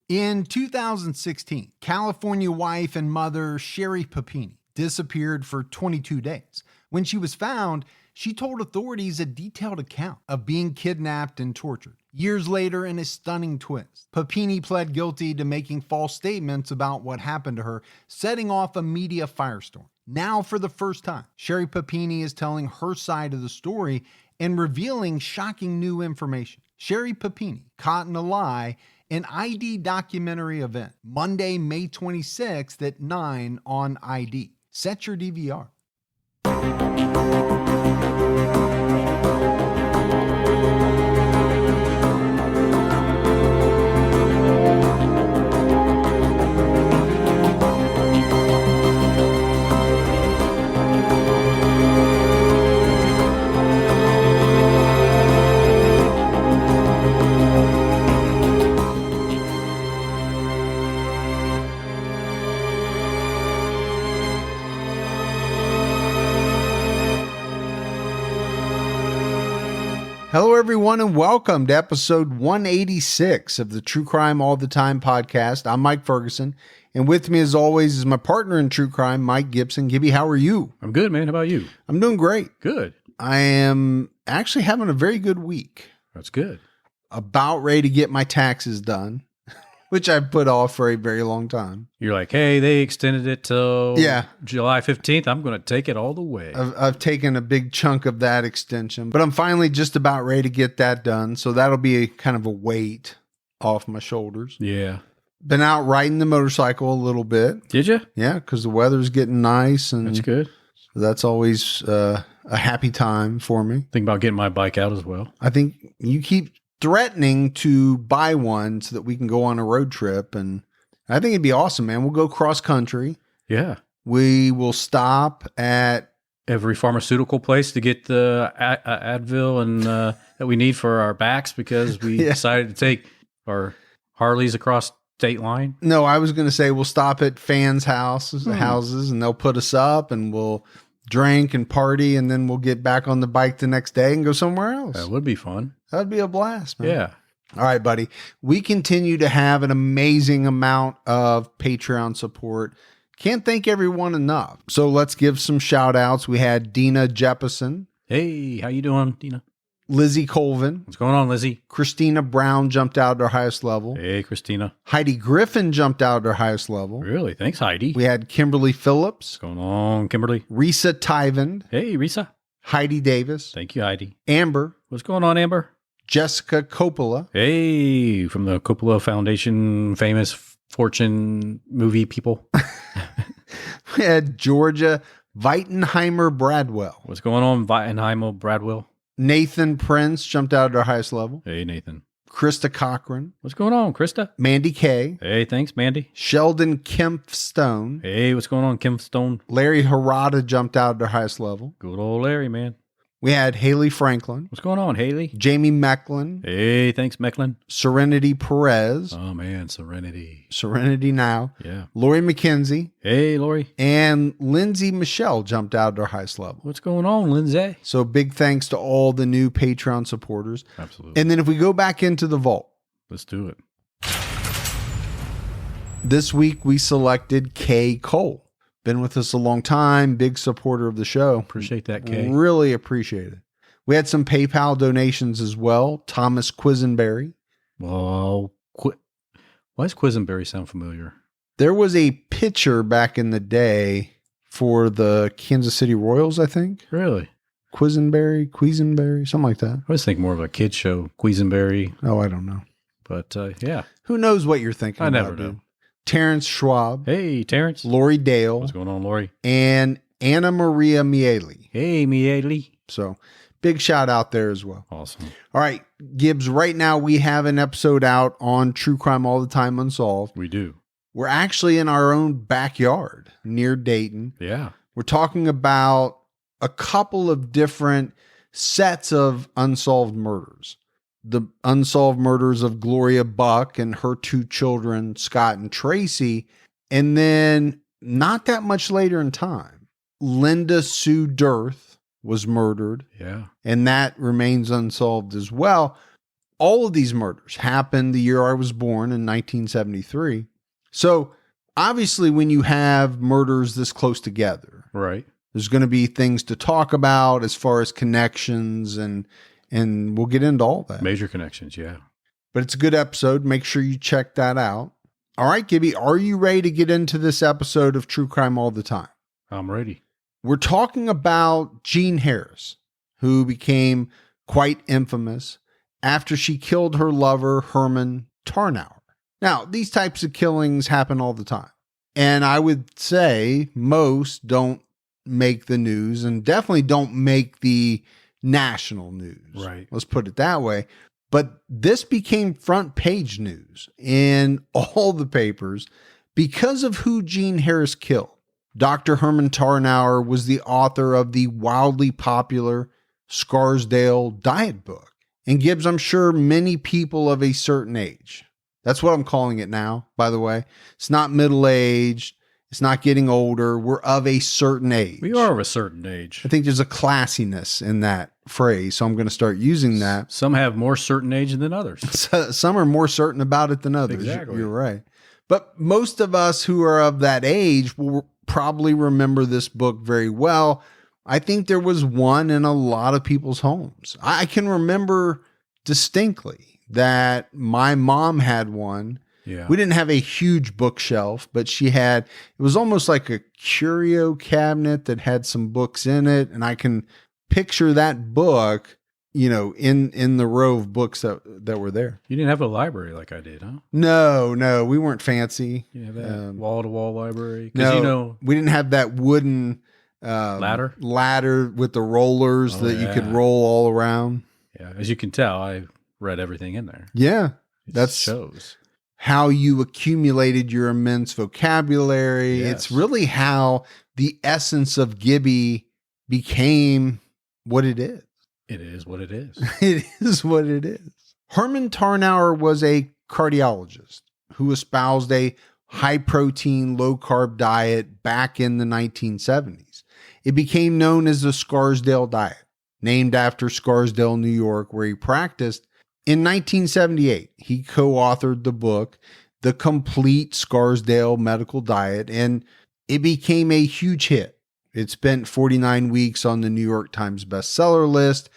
In 2016, California wife and mother Sherry Papini disappeared for 22 days. When she was found, she told authorities a detailed account of being kidnapped and tortured. Years later, in a stunning twist, Papini pled guilty to making false statements about what happened to her, setting off a media firestorm. Now, for the first time, Sherry Papini is telling her side of the story and revealing shocking new information. Sherry Papini, Caught in a Lie, an ID documentary event, Monday, May 26th at 9 on ID. Set your DVR. Hello, everyone, and welcome to episode 186 of the True Crime All the Time podcast. I'm Mike Ferguson, and with me, as always, is my partner in true crime, Mike Gibson. Gibby, how are you? I'm good, man. How about you? I'm doing great. Good. I am actually having a very good week. That's good. About ready to get my taxes done, which I've put off for a very long time. You're like, hey, they extended it till Yeah. July 15th. I'm going to take it all the way. I've taken a big chunk of that extension, but I'm finally just about ready to get that done. So that'll be a kind of a weight off my shoulders. Yeah. Been out riding the motorcycle a little bit. Did you? Yeah, because the weather's getting nice. And That's good. that's always a happy time for me. Think about getting my bike out as well. I think you keep threatening to buy one so that we can go on a road trip. And I think it'd be awesome, man. We'll go cross country. Yeah. We will stop at Every pharmaceutical place to get the Advil and that we need for our backs because we Yeah. decided to take our Harleys across state line. No, I was going to say we'll stop at fans' houses, and they'll put us up, and we'll drink and party, and then we'll get back on the bike the next day and go somewhere else. That would be fun. That'd be a blast, man. Yeah. All right, buddy. We continue to have an amazing amount of Patreon support. Can't thank everyone enough. So let's give some shout outs. We had Dina Jeppesen, Hey, how you doing, Dina? Lizzie Colvin, What's going on, Lizzie? Christina Brown jumped out at our highest level. Hey, Christina. Heidi Griffin jumped out at our highest level. Really? Thanks, Heidi. We had Kimberly Phillips, What's going on, Kimberly? Risa Tyvand, Hey, Risa. Heidi Davis, Thank you, Heidi. Amber, What's going on, Amber? Jessica Coppola, Hey, from the Coppola Foundation, famous fortune movie people. we had Georgia Weitenheimer Bradwell, What's going on, Weitenheimer Bradwell? Nathan Prince jumped out at our highest level, Hey, Nathan. Krista Cochran, What's going on, Krista? Mandy Kay, Hey, thanks, Mandy. Sheldon Kemp Stone, Hey, what's going on, Kim Stone? Larry Harada jumped out at our highest level. Good old Larry, man. We had Haley Franklin, What's going on, Haley? Jamie Mecklin, Hey, thanks, Mecklin. Serenity Perez, Oh, man, Serenity. Serenity Now, Yeah. Lori McKenzie, Hey, Lori. and Lindsay Michelle jumped out at our highest level. What's going on, Lindsay? So big thanks to all the new Patreon supporters. Absolutely. And then if we go back into the vault, Let's do it. this week we selected Kay Cole. Been with us a long time, big supporter of the show. Appreciate that, Kay. Really appreciate it. We had some PayPal donations as well. Thomas Quisenberry. Well, why does Quisenberry sound familiar? There was a pitcher back in the day for the Kansas City Royals, I think. Really? Quisenberry, something like that. I was thinking more of a kid show, Quisenberry, Oh, I don't know. but yeah. Who knows what you're thinking I about, never know. dude. Terrence Schwab, Hey, Terrence. Lori Dale, What's going on, Lori? and Anna Maria Miele. Hey, Miele. So big shout out there as well. Awesome. All right, Gibbs, right now we have an episode out on True Crime All the Time Unsolved. We do. We're actually in our own backyard near Dayton. Yeah. We're talking about a couple of different sets of unsolved murders. The unsolved murders of Gloria Buck and her two children, Scott and Tracy. And then not that much later in time, Linda Sue Dirth was murdered. Yeah. And that remains unsolved as well. all of these murders happened the year I was born in 1973. So obviously when you have murders this close together, Right. there's going to be things to talk about as far as connections, and we'll get into all that. Major connections, yeah. But it's a good episode. Make sure you check that out. All right, Gibby, are you ready to get into this episode of True Crime All the Time? I'm ready. We're talking about Jean Harris, who became quite infamous after she killed her lover, Herman Tarnower. Now, these types of killings happen all the time. And I would say most don't make the news, and definitely don't make the national news. Right. Let's put it that way. But this became front page news in all the papers because of who Jean Harris killed. Dr. Herman Tarnower was the author of the wildly popular Scarsdale diet book. And Gibbs, I'm sure many people of a certain age, that's what I'm calling it now, by the way. It's not middle-aged. It's not getting older. We're of a certain age. We are of a certain age. I think there's a classiness in that phrase, so I'm going to start using that. Some have more certain age than others. Some are more certain about it than others. Exactly. You're right. But most of us who are of that age will probably remember this book very well. I think there was one in a lot of people's homes. I can remember distinctly that my mom had one. Yeah. We didn't have a huge bookshelf, but she had, it was almost like a curio cabinet that had some books in it. And I can picture that book, in the row of books that were there. You didn't have a library like I did, huh? No, we weren't fancy. You have that wall-to-wall library? No, we didn't have that wooden ladder with the rollers you could roll all around. Yeah, as you can tell, I read everything in there. Yeah, That shows how you accumulated your immense vocabulary. Yes. It's really how the essence of Gibby became what it is. It is what it is. It is what it is. Herman Tarnower was a cardiologist who espoused a high-protein, low-carb diet back in the 1970s. It became known as the Scarsdale diet, named after Scarsdale, New York, where he practiced. In 1978, he co-authored the book, The Complete Scarsdale Medical Diet, and it became a huge hit. It spent 49 weeks on the New York Times bestseller list,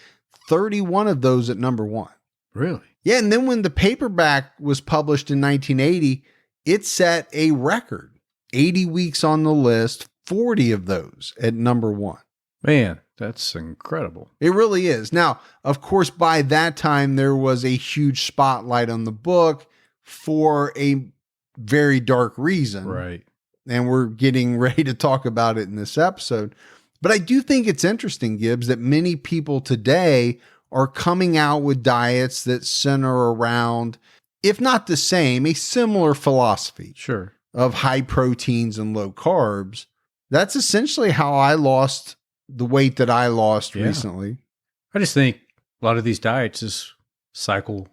31 of those at number 1. Really? Yeah, and then when the paperback was published in 1980, it set a record. 80 weeks on the list, 40 of those at number 1. Man, that's incredible. It really is. Now, of course, by that time, there was a huge spotlight on the book for a very dark reason. Right. And we're getting ready to talk about it in this episode. But I do think it's interesting, Gibbs, that many people today are coming out with diets that center around, if not the same, a similar philosophy. Sure. Of high proteins and low carbs. That's essentially how I lost the weight that I lost recently. I just think a lot of these diets is cycle,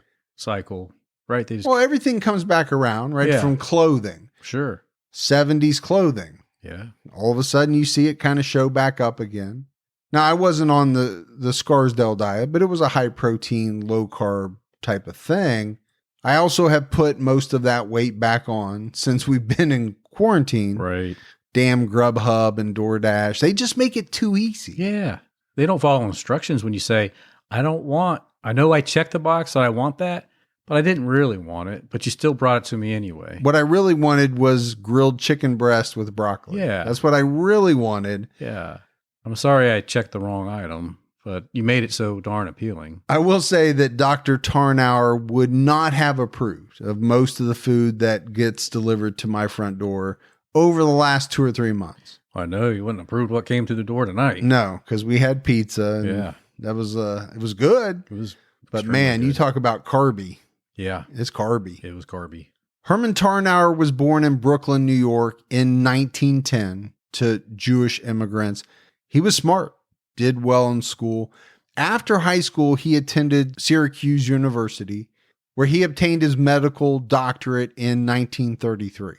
right? Everything comes back around, right? Yeah. From clothing. Sure. 70s clothing. Yeah. All of a sudden you see it kind of show back up again. Now, I wasn't on the Scarsdale diet, but it was a high protein, low carb type of thing. I also have put most of that weight back on since we've been in quarantine. Right. Damn Grubhub and DoorDash. They just make it too easy. Yeah. They don't follow instructions when you say, I know I checked the box that I want that, but I didn't really want it, but you still brought it to me anyway. What I really wanted was grilled chicken breast with broccoli. Yeah. That's what I really wanted. Yeah. I'm sorry I checked the wrong item, but you made it so darn appealing. I will say that Dr. Tarnower would not have approved of most of the food that gets delivered to my front door over the last 2 or 3 months. I know you wouldn't approve what came through the door tonight. No, because we had pizza. And yeah. That was, it was good. It was. But man, you talk about carby. Yeah. It's carby. It was carby. Herman Tarnower was born in Brooklyn, New York in 1910 to Jewish immigrants. He was smart, did well in school. After high school, he attended Syracuse University, where he obtained his medical doctorate in 1933.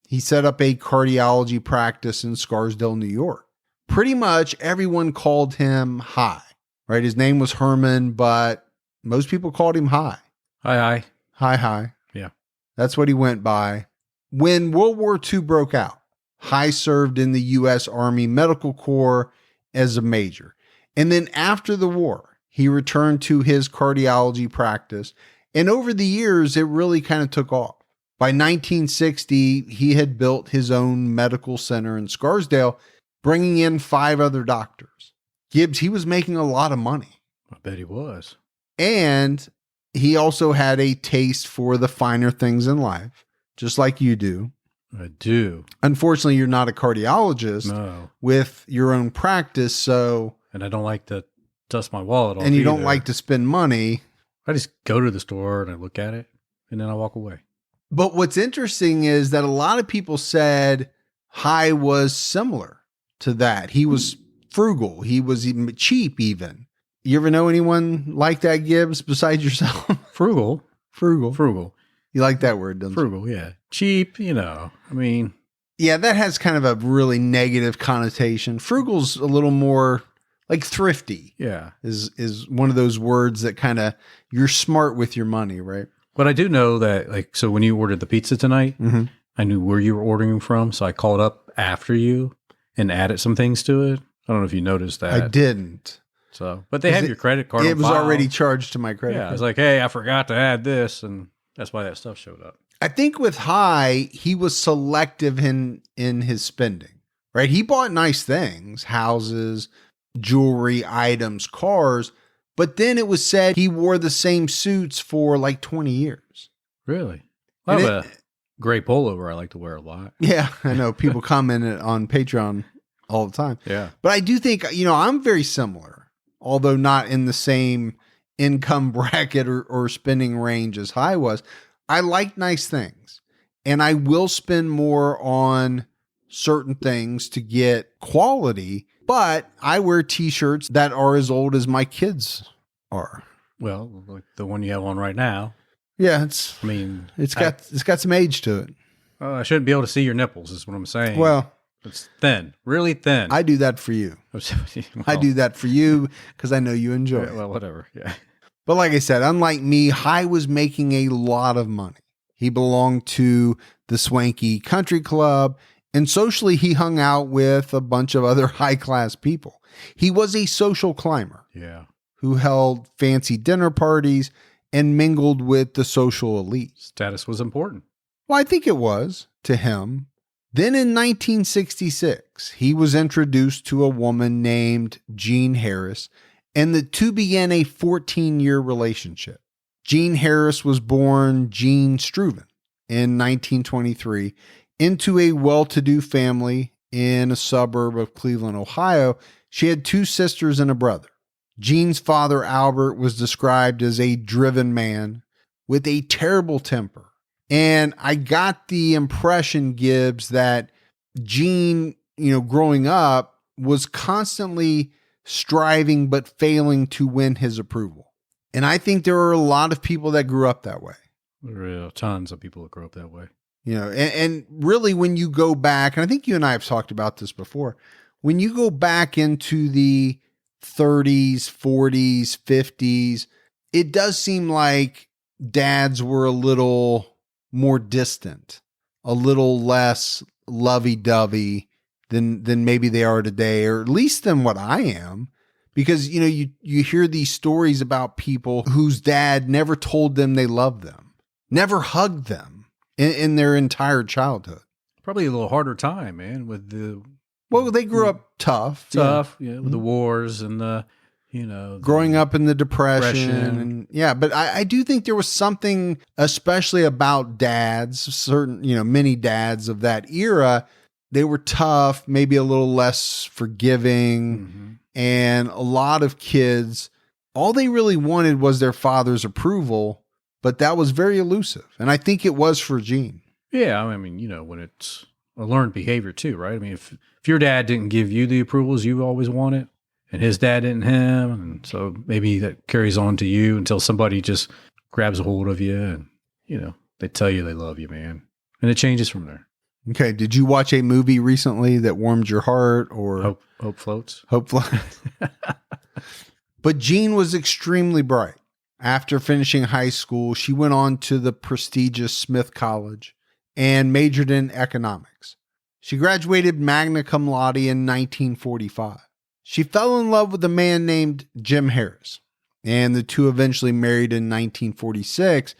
He set up a cardiology practice in Scarsdale, New York. Pretty much everyone called him High, right? His name was Herman, but most people called him High. Hi. Hi. Yeah. That's what he went by. When World War II broke out, High served in the U.S. Army Medical Corps as a major. And then after the war, he returned to his cardiology practice. And over the years, it really kind of took off. By 1960, he had built his own medical center in Scarsdale, bringing in 5 other doctors. Gibbs, he was making a lot of money. I bet he was. And he also had a taste for the finer things in life, just like you do. I do. Unfortunately, you're not a cardiologist No. with your own practice, so... And I don't like to dust my wallet off And you either. don't like to spend money. I just go to the store and I look at it and then I walk away. But what's interesting is that a lot of people said High was similar to that. He was frugal. He was even cheap even. You ever know anyone like that, Gibbs, besides yourself? Frugal. Frugal. You like that word, don't you? Frugal, yeah. Cheap, I mean. Yeah, that has kind of a really negative connotation. Frugal's a little more like thrifty. Yeah. Is one of those words that kind of, you're smart with your money, right? But I do know that, so when you ordered the pizza tonight, Mm-hmm. I knew where you were ordering from. So I called up after you and added some things to it. I don't know if you noticed that. I didn't. So, but they have your credit card. It on was file. already charged to my credit Yeah. card. I was like, hey, I forgot to add this. And that's why that stuff showed up. I think with High, he was selective in his spending, right? He bought nice things, houses, jewelry, items, cars, but then it was said he wore the same suits for like 20 years. Really? I And have a gray pullover I like to wear a lot. Yeah, I know. People comment on Patreon all the time. Yeah. But I do think, I'm very similar, although not in the same income bracket or spending range as High was. I like nice things, and I will spend more on certain things to get quality, but I wear t-shirts that are as old as my kids are. Well, like the one you have on right now. Yeah, it's got some age to it. I shouldn't be able to see your nipples is what I'm saying. Well, it's thin, really thin. I do that for you. I do that for you because I know you enjoy it. Well, whatever. Yeah. But like I said, unlike me, High was making a lot of money. He belonged to the swanky country club, and socially he hung out with a bunch of other high-class people. He was a social climber. Yeah. Who held fancy dinner parties and mingled with the social elite. Status was important. Well, I think it was to him. Then in 1966, he was introduced to a woman named Jean Harris, and the two began a 14-year relationship. Jean Harris was born Jean Struven in 1923 into a well-to-do family in a suburb of Cleveland, Ohio. She had 2 sisters and a brother. Jean's father, Albert, was described as a driven man with a terrible temper. And I got the impression, Gibbs, that Jean, growing up was constantly striving but failing to win his approval. And I think there are a lot of people that grew up that way. There are tons of people that grew up that way. And really when you go back, and I think you and I have talked about this before, when you go back into the 30s, 40s, 50s, it does seem like dads were a little more distant, a little less lovey-dovey than maybe they are today, or at least than what I am. Because, you hear these stories about people whose dad never told them they loved them, never hugged them in their entire childhood. Probably a little harder time, man, with the... Well, they grew up tough. With the wars and the, growing up in the depression. And but I do think there was something, especially about dads, certain, many dads of that era, they were tough, maybe a little less forgiving. Mm-hmm. And a lot of kids, all they really wanted was their father's approval, but that was very elusive. And I think it was for Jean. Yeah. I mean, when it's a learned behavior too, right? I mean, if your dad didn't give you the approvals you always wanted and his dad didn't him, and so maybe that carries on to you until somebody just grabs a hold of you and, they tell you they love you, man. And it changes from there. Okay. Did you watch a movie recently that warmed your heart or Hope Floats? Hope Floats. But Jean was extremely bright. After finishing high school, she went on to the prestigious Smith College and majored in economics. She graduated magna cum laude in 1945. She fell in love with a man named Jim Harris, and the two eventually married in 1946.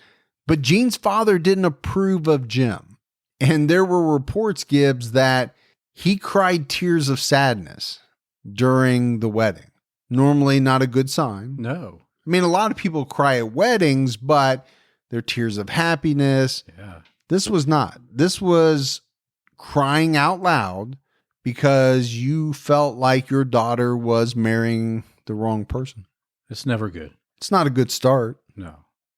But Jean's father didn't approve of Jim, and there were reports, Gibbs, that he cried tears of sadness during the wedding. Normally not a good sign. No. I mean, a lot of people cry at weddings, but they're tears of happiness. Yeah. This was not. This was crying out loud because you felt like your daughter was marrying the wrong person. It's never good. It's not a good start. No.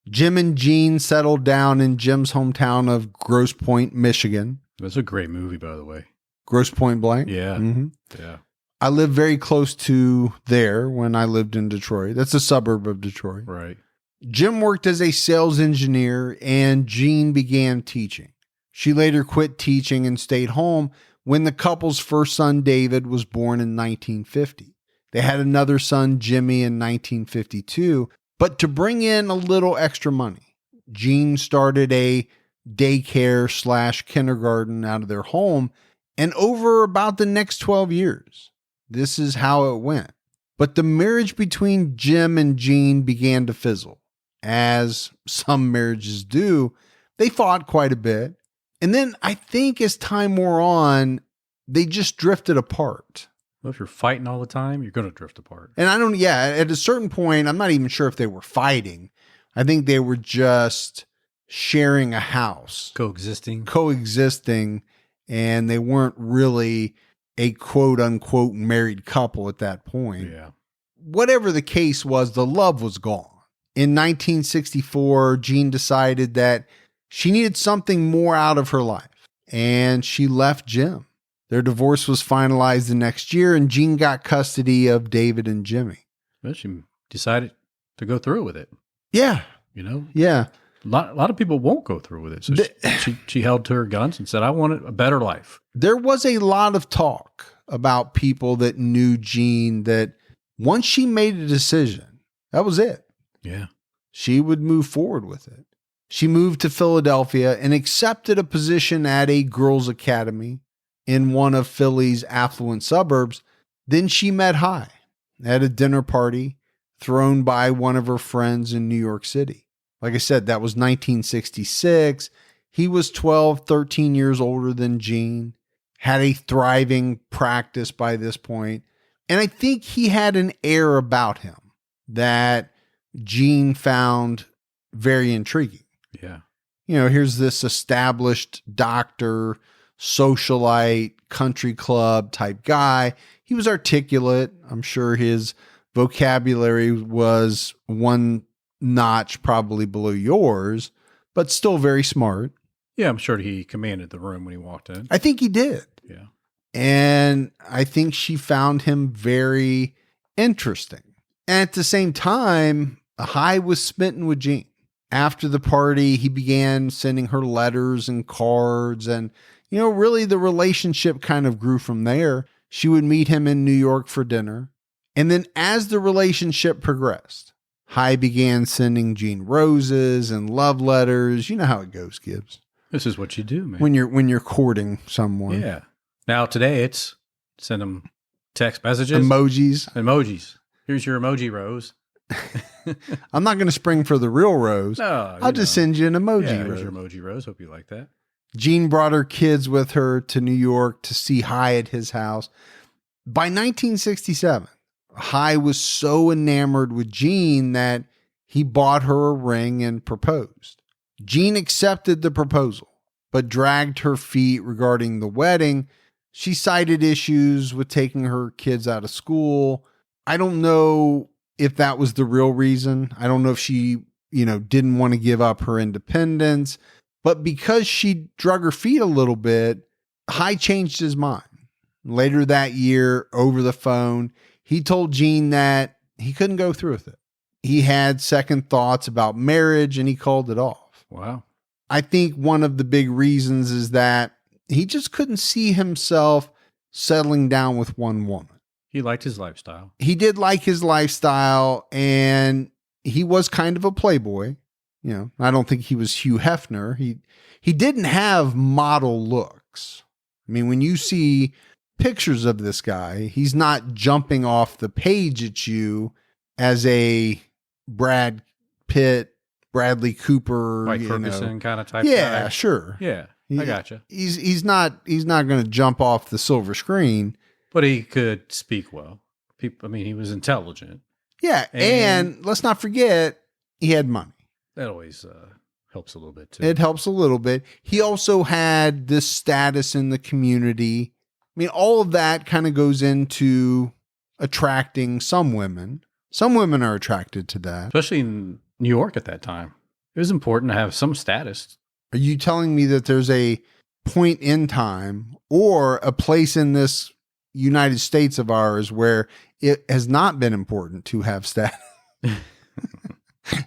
Jim and Jean settled down in Jim's hometown of Grosse Pointe, Michigan. That's a great movie, by the way. Grosse Pointe Blank? Yeah. Mm-hmm. Yeah. I lived very close to there when I lived in Detroit. That's a suburb of Detroit. Right. Jim worked as a sales engineer and Jean began teaching. She later quit teaching and stayed home when the couple's first son, David, was born in 1950. They had another son, Jimmy, in 1952. But to bring in a little extra money, Jean started a daycare / kindergarten out of their home. And over about the next 12 years, this is how it went. But the marriage between Jim and Jean began to fizzle. As some marriages do, they fought quite a bit. And then I think as time wore on, they just drifted apart. Well, if you're fighting all the time, you're going to drift apart. And at a certain point, I'm not even sure if they were fighting. I think they were just sharing a house. Coexisting. And they weren't really a quote unquote married couple at that point. Yeah. Whatever the case was, the love was gone. In 1964, Jean decided that she needed something more out of her life, and she left Jim. Their divorce was finalized the next year, and Jean got custody of David and Jimmy. Well, she decided to go through with it. Yeah. You know? Yeah. A lot of people won't go through with it. So she held to her guns and said, I want a better life. There was a lot of talk about people that knew Jean that once she made a decision, that was it. Yeah. She would move forward with it. She moved to Philadelphia and accepted a position at a girls' academy in one of Philly's affluent suburbs. Then she met Hy at a dinner party thrown by one of her friends in New York City. Like I said, that was 1966. He was 12, 13 years older than Jean, had a thriving practice by this point. And I think he had an air about him that Jean found very intriguing. Yeah. You know, here's this established doctor, socialite, country club type guy. He was articulate. I'm sure his vocabulary was one notch probably below yours, but still very smart. Yeah, I'm sure he commanded the room when he walked in. I think he did. Yeah. And I think she found him very interesting. And at the same time, Hy was smitten with Jean. After the party, he began sending her letters and cards. And, you know, really the relationship kind of grew from there. She would meet him in New York for dinner. And then as the relationship progressed, Hy began sending Jean roses and love letters. You know how it goes, Gibbs. This is what you do, man. When you're courting someone. Yeah. Now today it's send them text messages. Emojis. Here's your emoji rose. I'm not going to spring for the real rose. No, I'll just send you an emoji rose. rose. Here's your emoji rose. Hope you like that. Jean brought her kids with her to New York to see Hy at his house. By 1967, Hy was so enamored with Jean that he bought her a ring and proposed. Jean accepted the proposal, but dragged her feet regarding the wedding. She cited issues with taking her kids out of school. I don't know if that was the real reason. I don't know if she, didn't want to give up her independence, but because she drug her feet a little bit, Hy changed his mind. Later that year, over the phone, he told Jean that he couldn't go through with it. He had second thoughts about marriage and he called it off. Wow. I think one of the big reasons is that he just couldn't see himself settling down with one woman. He liked his lifestyle. He did like his lifestyle, and he was kind of a playboy. I don't think he was Hugh Hefner. He didn't have model looks. I mean, when you see pictures of this guy, he's not jumping off the page at you as a Brad Pitt, Bradley Cooper, Like Ferguson kind of type yeah, guy. sure. Yeah, I gotcha. He's not going to jump off the silver screen. But he could speak well. He was intelligent. Yeah, and let's not forget, he had money. That always helps a little bit too. It helps a little bit. He also had this status in the community. I mean, all of that kind of goes into attracting some women. Some women are attracted to that. Especially in New York at that time. It was important to have some status. Are you telling me that there's a point in time or a place in this United States of ours where it has not been important to have status?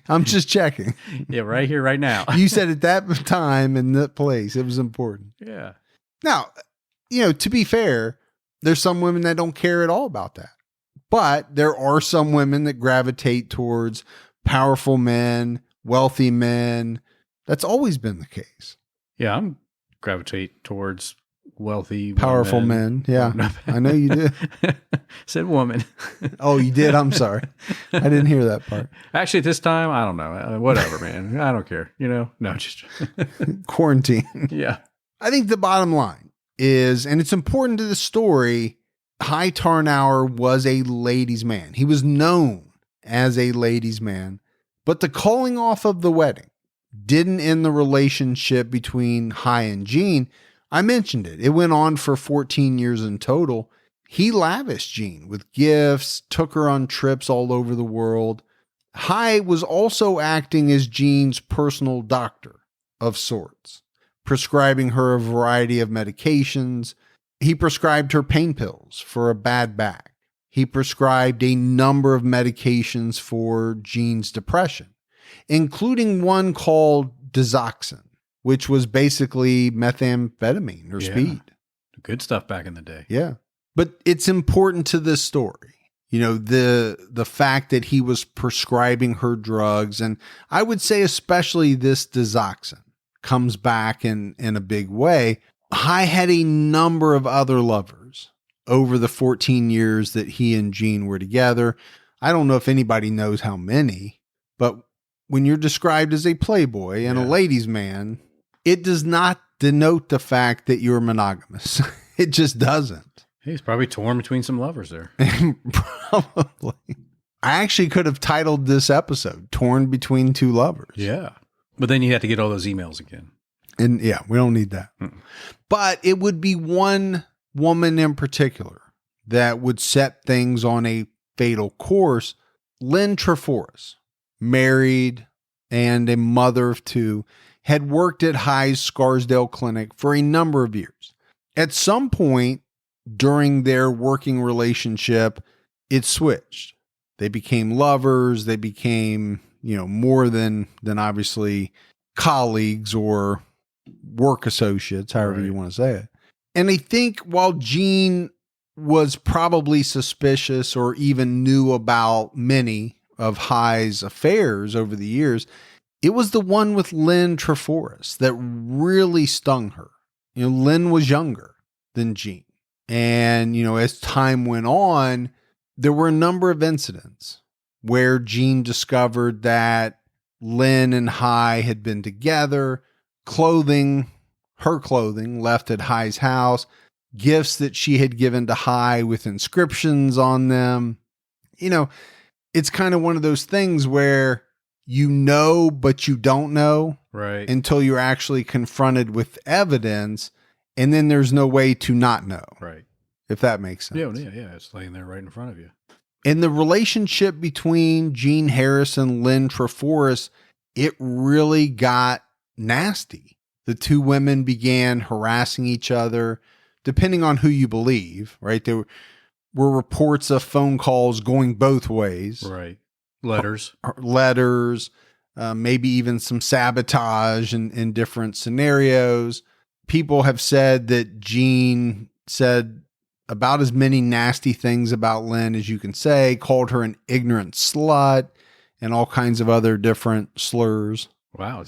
I'm just checking. Yeah, right here, right now. You said at that time and that place, it was important. Yeah. Now, to be fair, there's some women that don't care at all about that. But there are some women that gravitate towards powerful men, wealthy men. That's always been the case. Yeah, I'm gravitate towards wealthy, powerful men. Yeah, I know you do. Said woman. Oh, you did? I'm sorry. I didn't hear that part. Actually, at this time, I don't know. Whatever, man. I don't care. No, just quarantine. Yeah. I think the bottom line is, and it's important to the story, Herman Tarnower was a ladies' man. He was known as a ladies' man, but the calling off of the wedding didn't end the relationship between Hy and Jean. I mentioned it. It went on for 14 years in total. He lavished Jean with gifts, took her on trips all over the world. Hy was also acting as Jean's personal doctor of sorts, prescribing her a variety of medications. He prescribed her pain pills for a bad back. He prescribed a number of medications for Jean's depression, including one called Dizoxin, which was basically methamphetamine or speed. Good stuff back in the day. Yeah. But it's important to this story. The fact that he was prescribing her drugs, and I would say especially this Dizoxin comes back in a big way. Hy had a number of other lovers over the 14 years that he and Jean were together. I don't know if anybody knows how many, but when you're described as a playboy and a ladies' man, it does not denote the fact that you're monogamous. It just doesn't. He's probably torn between some lovers there. Probably. I actually could have titled this episode, Torn Between Two Lovers. Yeah. But then you had to get all those emails again. And yeah, we don't need that. But it would be one woman in particular that would set things on a fatal course. Lynn Treforest, married and a mother of two, had worked at Hy's Scarsdale clinic for a number of years. At some point during their working relationship, it switched. They became lovers. They became, more than obviously colleagues or work associates, however you want to say it. And I think while Jean was probably suspicious or even knew about many of Hy's affairs over the years, it was the one with Lynn Treforest that really stung her. Lynn was younger than Jean. And, as time went on, there were a number of incidents where Jean discovered that Lynn and Hy had been together, her clothing left at Hy's house, gifts that she had given to Hy with inscriptions on them. It's kind of one of those things where but you don't know until you're actually confronted with evidence. And then there's no way to not know. Right. If that makes sense. Yeah. It's laying there right in front of you. And the relationship between Jean Harris and Lynn Treforest, it really got nasty. The two women began harassing each other, depending on who you believe, right? There were reports of phone calls going both ways. Right. Letters, maybe even some sabotage in different scenarios. People have said that Jean said about as many nasty things about Lynn as you can say, called her an ignorant slut, and all kinds of other different slurs. Wow.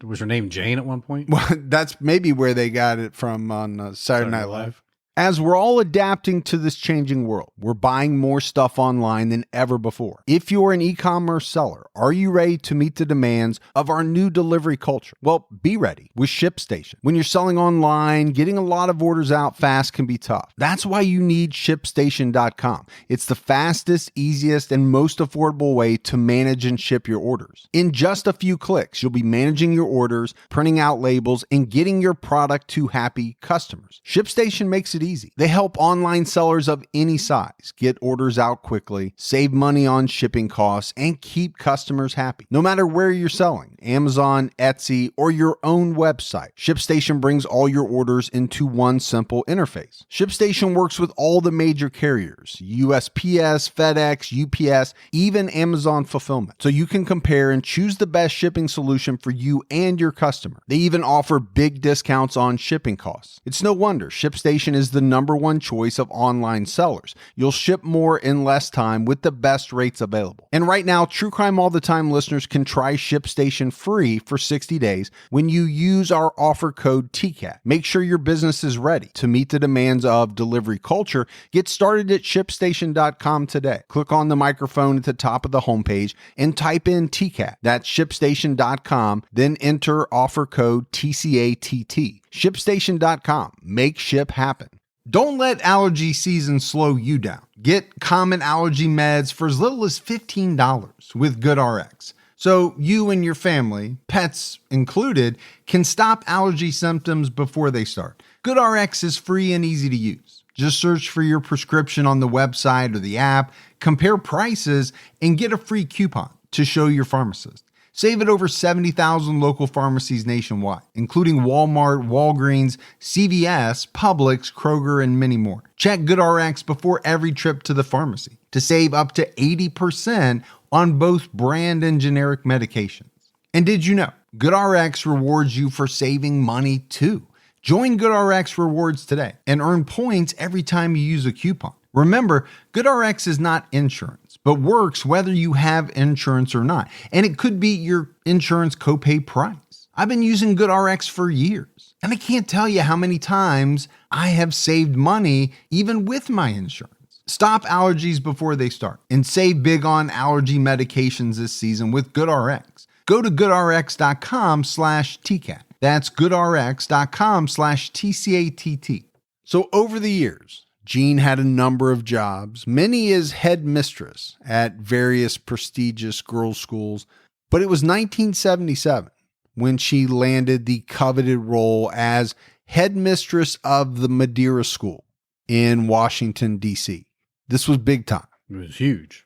Was her name Jane at one point? Well, that's maybe where they got it from on Saturday Night Live. As we're all adapting to this changing world, we're buying more stuff online than ever before. If you're an e-commerce seller, are you ready to meet the demands of our new delivery culture? Well, be ready with ShipStation. When you're selling online, getting a lot of orders out fast can be tough. That's why you need ShipStation.com. It's the fastest, easiest, and most affordable way to manage and ship your orders. In just a few clicks, you'll be managing your orders, printing out labels, and getting your product to happy customers. ShipStation makes it easy. They help online sellers of any size get orders out quickly, save money on shipping costs, and keep customers happy. No matter where you're selling, Amazon, Etsy, or your own website, ShipStation brings all your orders into one simple interface. ShipStation works with all the major carriers, USPS, FedEx, UPS, even Amazon Fulfillment, so you can compare and choose the best shipping solution for you and your customer. They even offer big discounts on shipping costs. It's no wonder ShipStation is the number one choice of online sellers. You'll ship more in less time with the best rates available. And right now, True Crime All the Time listeners can try ShipStation free for 60 days when you use our offer code TCAT. Make sure your business is ready to meet the demands of delivery culture. Get started at ShipStation.com today. Click on the microphone at the top of the homepage and type in TCAT. That's ShipStation.com. Then enter offer code TCATT. ShipStation.com. Make ship happen. Don't let allergy season slow you down. Get common allergy meds for as little as $15 with GoodRx. So you and your family, pets included, can stop allergy symptoms before they start. GoodRx is free and easy to use. Just search for your prescription on the website or the app, compare prices, and get a free coupon to show your pharmacist. Save at over 70,000 local pharmacies nationwide, including Walmart, Walgreens, CVS, Publix, Kroger, and many more. Check GoodRx before every trip to the pharmacy to save up to 80% on both brand and generic medications. And did you know GoodRx rewards you for saving money too? Join GoodRx Rewards today and earn points every time you use a coupon. Remember, GoodRx is not insurance, but works whether you have insurance or not. And it could be your insurance copay price. I've been using GoodRx for years, and I can't tell you how many times I have saved money even with my insurance. Stop allergies before they start and save big on allergy medications this season with GoodRx. Go to goodrx.com/TCAT. That's goodrx.com/TCATT. So over the years, Jean had a number of jobs, many as headmistress at various prestigious girls' schools, but it was 1977 when she landed the coveted role as headmistress of the Madeira School in Washington, D.C. This was big time. It was huge.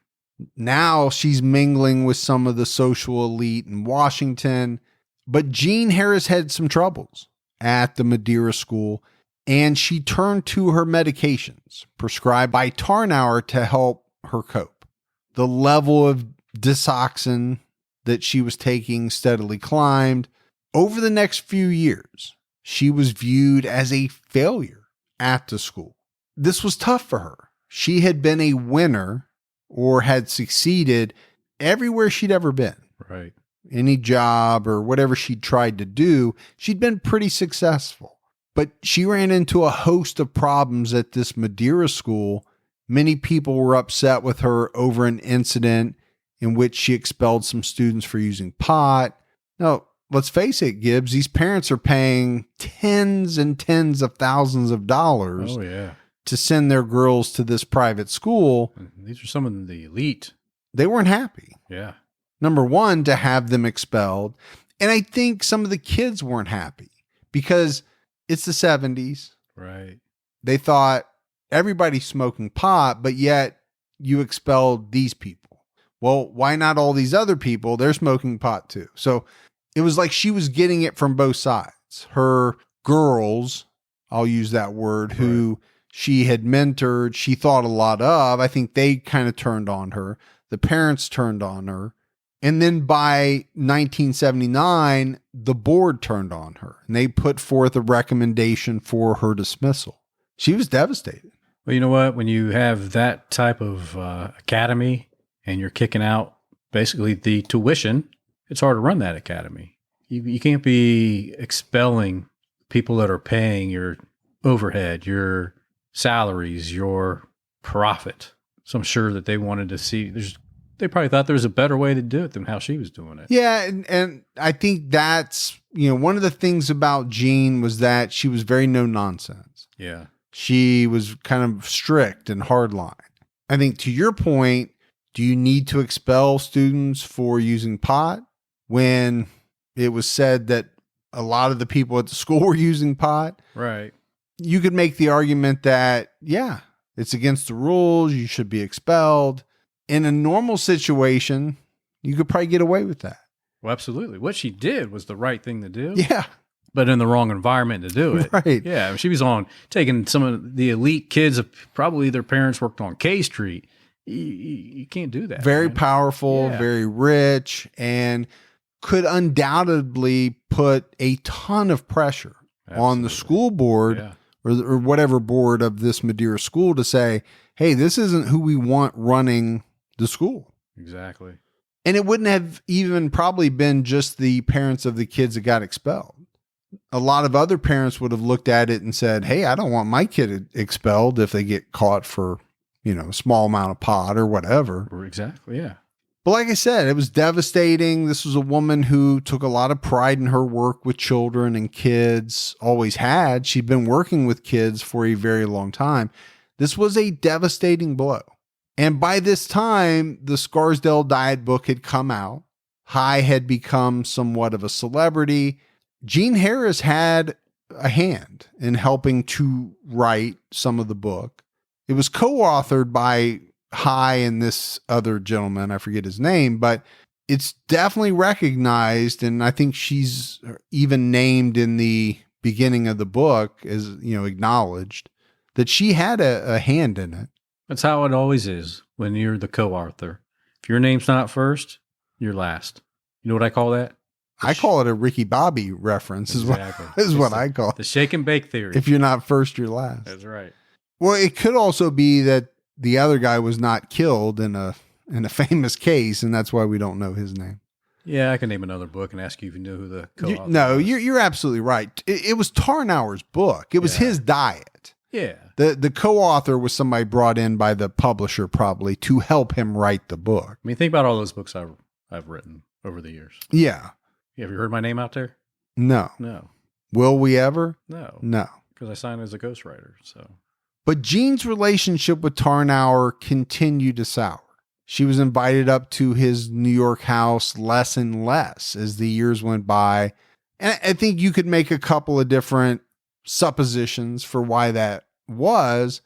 Now she's mingling with some of the social elite in Washington, but Jean Harris had some troubles at the Madeira School, and she turned to her medications prescribed by Tarnower to help her cope. The level of disoxin that she was taking steadily climbed. Over the next few years, she was viewed as a failure at the school. This was tough for her. She had been a winner or had succeeded everywhere she'd ever been. Right. Any job or whatever she'd tried to do, she'd been pretty successful. But she ran into a host of problems at this Madeira school. Many people were upset with her over an incident in which she expelled some students for using pot. Now, let's face it, Gibbs, these parents are paying tens and tens of thousands of dollars to send their girls to this private school. These are some of the elite. They weren't happy. Yeah. Number one, to have them expelled. And I think some of the kids weren't happy because it's the 70s. Right. They thought everybody's smoking pot, but yet you expelled these people. Well, why not all these other people? They're smoking pot too. So it was like she was getting it from both sides. Her girls, I'll use that word, who she had mentored, she thought a lot of, I think they kind of turned on her. The parents turned on her. And then by 1979, the board turned on her and they put forth a recommendation for her dismissal. She was devastated. Well, you know what? When you have that type of academy and you're kicking out basically the tuition. It's hard to run that academy. You can't be expelling people that are paying your overhead, your salaries, your profit. So I'm sure that they wanted to see, they probably thought there was a better way to do it than how she was doing it. Yeah. And I think that's, one of the things about Jean was that she was very no nonsense. Yeah. She was kind of strict and hardline. I think to your point, do you need to expel students for using pot when it was said that a lot of the people at the school were using pot? Right. You could make the argument that, yeah, it's against the rules. You should be expelled. In a normal situation, you could probably get away with that. Well, absolutely. What she did was the right thing to do. Yeah. But in the wrong environment to do it. Right. Yeah. She was taking some of the elite kids, probably their parents worked on K Street. You can't do that. Very man. powerful, Yeah. very rich, and could undoubtedly put a ton of pressure on the Absolutely. school board Yeah. or whatever board of this Madeira school to say, hey, this isn't who we want running the school. Exactly. And it wouldn't have even probably been just the parents of the kids that got expelled. A lot of other parents would have looked at it and said, hey, I don't want my kid expelled if they get caught for, a small amount of pot or whatever. Exactly. Yeah. But like I said, it was devastating. This was a woman who took a lot of pride in her work with children and kids, always had. She'd been working with kids for a very long time. This was a devastating blow. And by this time, the Scarsdale diet book had come out. High had become somewhat of a celebrity. Jean Harris had a hand in helping to write some of the book. It was co-authored by High and this other gentleman, I forget his name, but it's definitely recognized. And I think she's even named in the beginning of the book as, acknowledged that she had a hand in it. That's how it always is when you're the co-author. If your name's not first, you're last. You know what I call that? I call it a Ricky Bobby reference Exactly. is what I call it. The shake and bake theory. If you're not first, you're last. That's right. Well, it could also be that the other guy was not killed in a famous case, and that's why we don't know his name. Yeah, I can name another book and ask you if you know who the co-author No, was. you're absolutely right. It was Tarnower's book. It was Yeah. his diet. Yeah. The co-author was somebody brought in by the publisher probably to help him write the book. I mean, think about all those books I've written over the years. Yeah. Have you heard my name out there? No. No. Will we ever? No. No. Because I signed as a ghostwriter. So But Jean's relationship with Tarnower continued to sour. She was invited up to his New York house less and less as the years went by. And I think you could make a couple of different suppositions for why that was.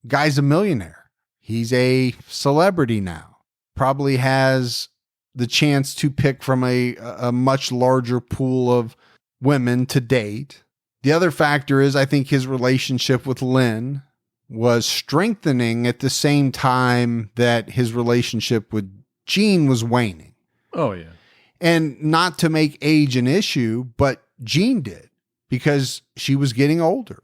Guy's a millionaire. He's a celebrity now. Probably has the chance to pick from a much larger pool of women to date. The other factor is I think his relationship with Lynn was strengthening at the same time that his relationship with Jean was waning. oh yeah. And not to make age an issue, but Jean did because she was getting older.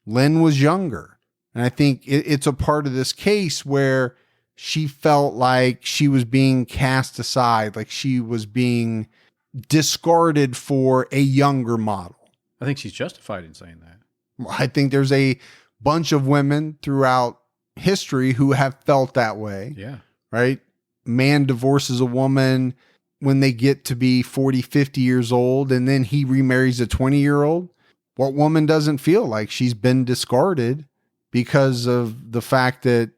Lynn was younger. And I think it's a part of this case where she felt like she was being cast aside, like she was being discarded for a younger model. I think she's justified in saying that. I think there's a bunch of women throughout history who have felt that way, Yeah. right? Man divorces a woman when they get to be 40, 50 years old, and then he remarries a 20-year-old. What woman doesn't feel like she's been discarded because of the fact that,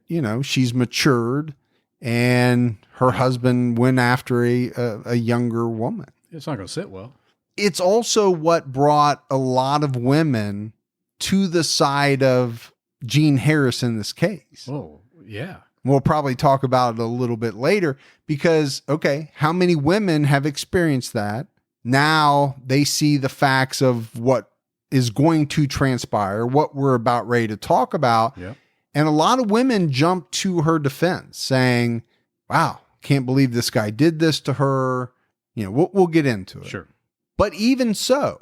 she's matured and her husband went after a younger woman? It's not going to sit well. It's also what brought a lot of women to the side of Jean Harris in this case. Oh, yeah. We'll probably talk about it a little bit later because, okay, how many women have experienced that? Now they see the facts of what is going to transpire, what we're about ready to talk about. Yeah. And a lot of women jump to her defense saying, wow, can't believe this guy did this to her. We'll get into it. Sure. But even so,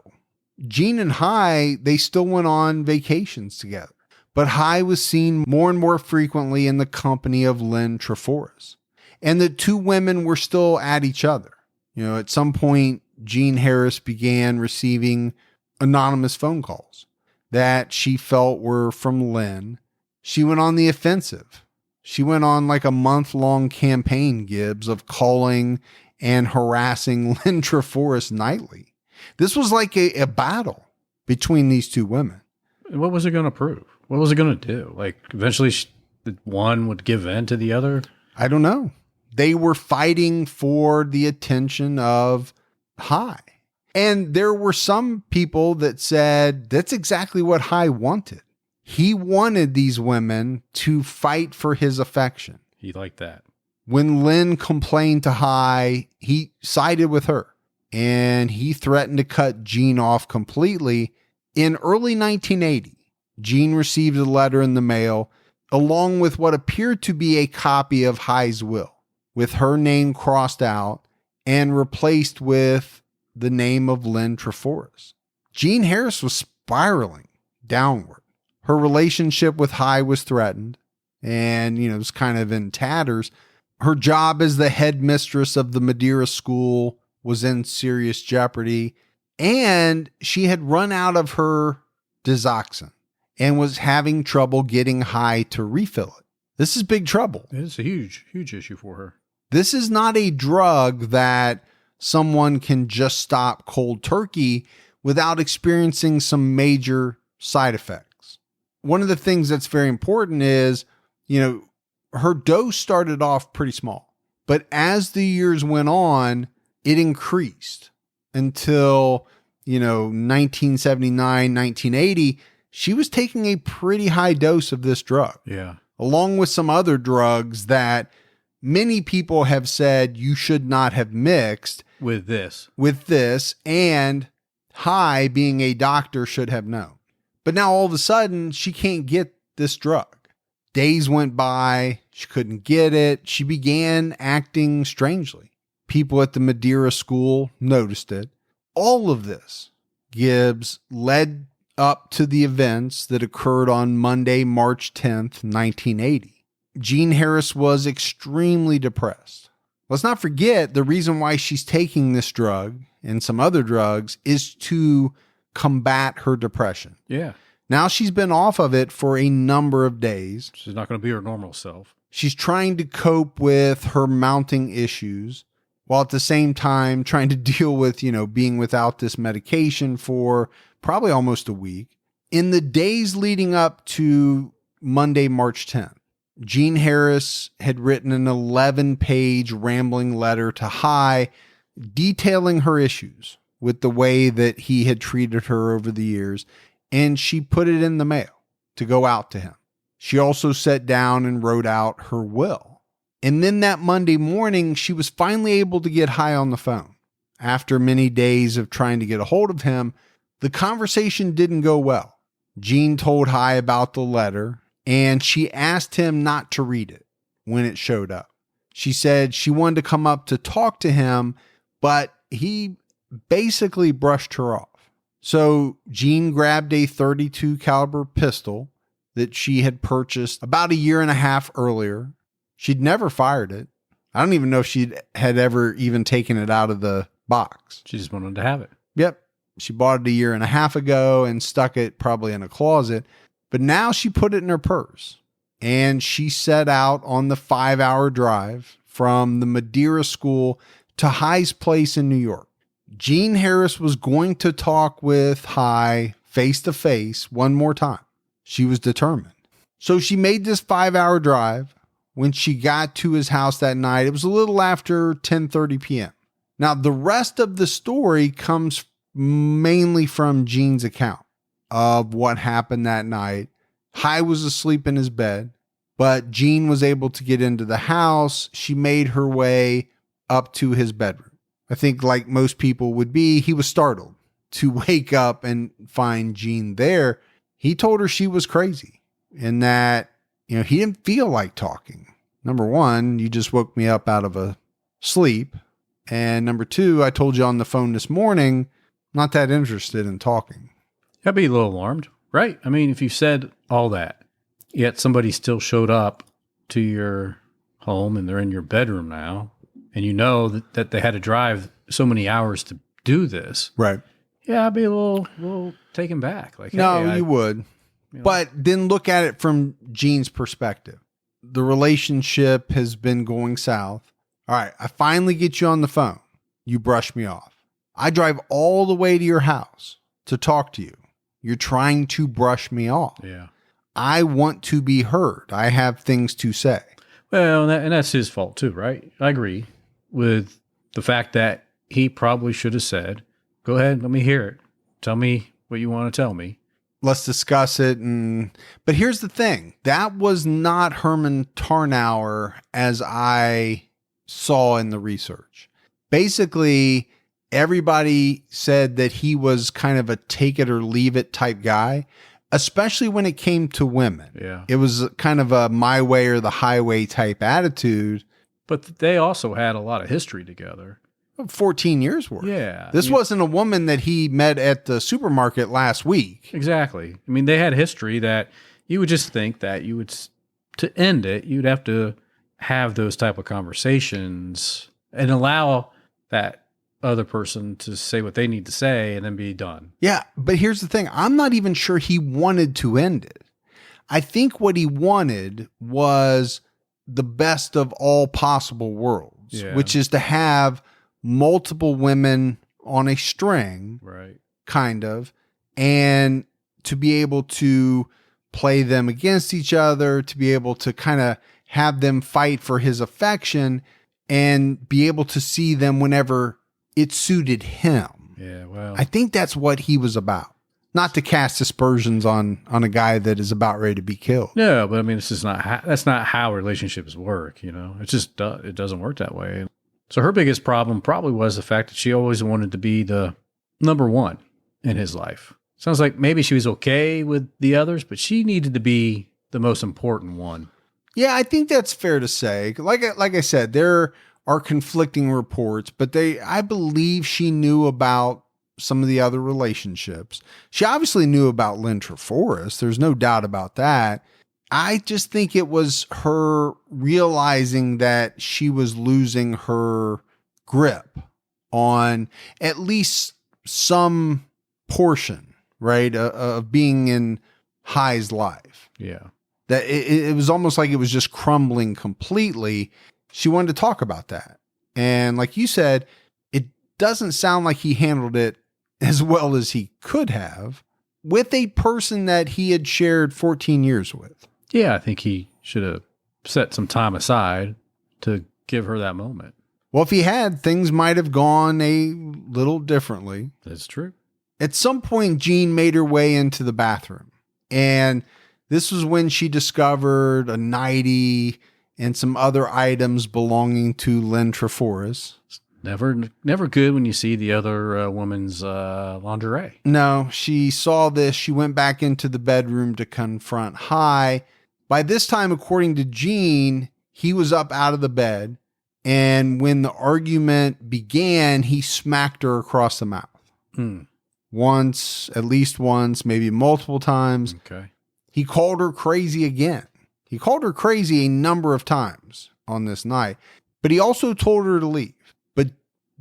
Jean and High, they still went on vacations together. But High was seen more and more frequently in the company of Lynn Treforys. and the two women were still at each other. At some point, Jean Harris began receiving anonymous phone calls that she felt were from Lynn. She went on the offensive. She went on like a month-long campaign, Gibbs, of calling and harassing Lynn Treforest nightly. This was like a battle between these two women. What was it going to prove? What was it going to do? Like, eventually one would give in to the other? I don't know. They were fighting for the attention of High. And there were some people that said that's exactly what High wanted. He wanted these women to fight for his affection. He liked that. When Lynn complained to High, he sided with her, and he threatened to cut Jean off completely. In early 1980, Jean received a letter in the mail along with what appeared to be a copy of High's will, with her name crossed out and replaced with the name of Lynn Treforest. Jean Harris was spiraling downward. Her relationship with High was threatened and, it was kind of in tatters. Her job as the headmistress of the Madeira school was in serious jeopardy, and she had run out of her Dizoxin and was having trouble getting High to refill it. This is big trouble. It's a huge, huge issue for her. This is not a drug that someone can just stop cold turkey without experiencing some major side effects. One of the things that's very important is, her dose started off pretty small, but as the years went on, it increased until, 1979, 1980, she was taking a pretty high dose of this drug. Yeah. Along with some other drugs that many people have said you should not have mixed with this, and High, being a doctor, should have known. But now all of a sudden she can't get this drug. Days went by. She couldn't get it. She began acting strangely. People at the Madeira school noticed it. All of this, Gibbs, led up to the events that occurred on Monday, March 10th, 1980. Jean Harris was extremely depressed. Let's not forget the reason why she's taking this drug and some other drugs is to combat her depression. Yeah. Now she's been off of it for a number of days. She's not going to be her normal self. She's trying to cope with her mounting issues while at the same time trying to deal with, being without this medication for probably almost a week. In the days leading up to Monday, March 10th, Jean Harris had written an 11-page rambling letter to High detailing her issues with the way that he had treated her over the years, and she put it in the mail to go out to him. She also sat down and wrote out her will. And then that Monday morning, she was finally able to get High on the phone. After many days of trying to get a hold of him, the conversation didn't go well. Jean told High about the letter, and she asked him not to read it when it showed up. She said she wanted to come up to talk to him, but he basically brushed her off. So Jean grabbed a .32 caliber pistol that she had purchased about a year and a half earlier. She'd never fired it. I don't even know if she had ever even taken it out of the box. She just wanted to have it. Yep. She bought it a year and a half ago and stuck it probably in a closet. But now she put it in her purse. And she set out on the 5-hour drive from the Madeira school to High's place in New York. Jean Harris was going to talk with High face to face one more time. She was determined. So she made this 5-hour drive. When she got to his house that night, it was a little after 10:30 p.m. Now, the rest of the story comes mainly from Jean's account of what happened that night. High was asleep in his bed, but Jean was able to get into the house. She made her way up to his bedroom. I think, like most people would be, he was startled to wake up and find Jean there. He told her she was crazy and that, he didn't feel like talking. Number one, you just woke me up out of a sleep. And number two, I told you on the phone this morning, not that interested in talking. I'd be a little alarmed, right? I mean, if you said all that, yet somebody still showed up to your home and they're in your bedroom now, and you know that they had to drive so many hours to do this. Right. Yeah, I'd be a little taken back. Like, No, hey, you would. you know. But then look at it from Gene's perspective. The relationship has been going south. All right, I finally get you on the phone. You brush me off. I drive all the way to your house to talk to you. You're trying to brush me off. Yeah. I want to be heard. I have things to say. Well, and that's his fault too, right? I agree with the fact that he probably should have said, go ahead, let me hear it. Tell me what you want to tell me. Let's discuss it. But here's the thing. That was not Herman Tarnower as I saw in the research. Basically, everybody said that he was kind of a take it or leave it type guy, especially when it came to women. Yeah. It was kind of a my way or the highway type attitude. But they also had a lot of history together. 14 years worth. Yeah. This wasn't a woman that he met at the supermarket last week. Exactly. I mean, they had history that you would just think that you would, to end it, you'd have to have those type of conversations and allow that other person to say what they need to say and then be done. Yeah. But here's the thing. I'm not even sure he wanted to end it. I think what he wanted was the best of all possible worlds, which is to have multiple women on a string, right? Kind of, and to be able to play them against each other, to be able to kind of have them fight for his affection and be able to see them whenever it suited him. Yeah, well, I think that's what he was about. Not to cast aspersions on a guy that is about ready to be killed. No, but I mean, that's not how relationships work. You know, it just it doesn't work that way. So her biggest problem probably was the fact that she always wanted to be the number one in his life. Sounds like maybe she was okay with the others, but she needed to be the most important one. Yeah, I think that's fair to say. Like I said, there are conflicting reports, but I believe she knew about some of the other relationships. She obviously knew about Lynn Treforest. There's no doubt about that. I just think it was her realizing that she was losing her grip on at least some portion, right, of being in High's life. Yeah. That it was almost like it was just crumbling completely. She wanted to talk about that. And like you said, it doesn't sound like he handled it as well as he could have with a person that he had shared 14 years with. Yeah, I think he should have set some time aside to give her that moment. Well, if he had, things might have gone a little differently. That's true. At some point, Jean made her way into the bathroom. And this was when she discovered a nightie and some other items belonging to Lynn Treforest. Never good when you see the other woman's lingerie. No, she saw this. She went back into the bedroom to confront High. By this time, according to Jean, he was up out of the bed. And when the argument began, he smacked her across the mouth. Once, at least once, maybe multiple times. Okay. He called her crazy again. He called her crazy a number of times on this night, but he also told her to leave. But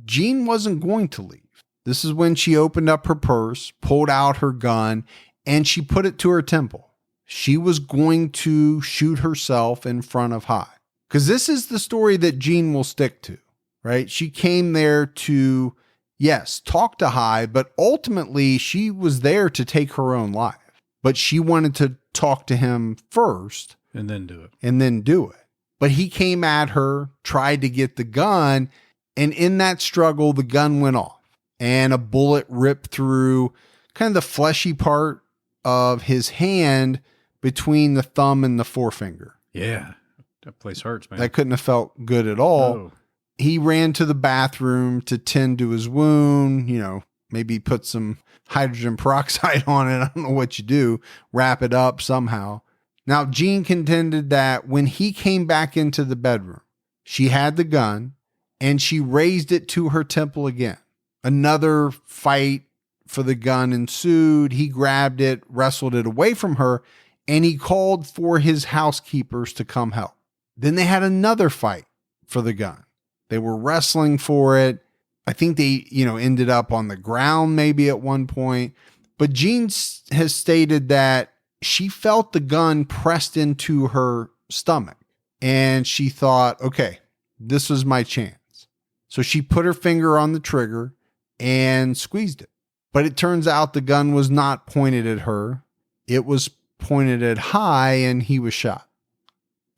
Jean wasn't going to leave. This is when she opened up her purse, pulled out her gun, and she put it to her temple. She was going to shoot herself in front of High. Because this is the story that Jean will stick to, right? She came there to, yes, talk to High, but ultimately she was there to take her own life. But she wanted to talk to him first. And then do it. But he came at her, tried to get the gun, and in that struggle, the gun went off. And a bullet ripped through kind of the fleshy part of his hand between the thumb and the forefinger. Yeah, that place hurts, man. That couldn't have felt good at all. No. He ran to the bathroom to tend to his wound, maybe put some hydrogen peroxide on it. I don't know what you do, wrap it up somehow. Now, Jean contended that when he came back into the bedroom, she had the gun and she raised it to her temple again. Another fight for the gun ensued. He grabbed it, wrestled it away from her, and he called for his housekeepers to come help. Then they had another fight for the gun. They were wrestling for it. I think they, ended up on the ground maybe at one point. But Jean has stated that she felt the gun pressed into her stomach. And she thought, okay, this was my chance. So she put her finger on the trigger and squeezed it. But it turns out the gun was not pointed at her. It was pointed at High, and he was shot.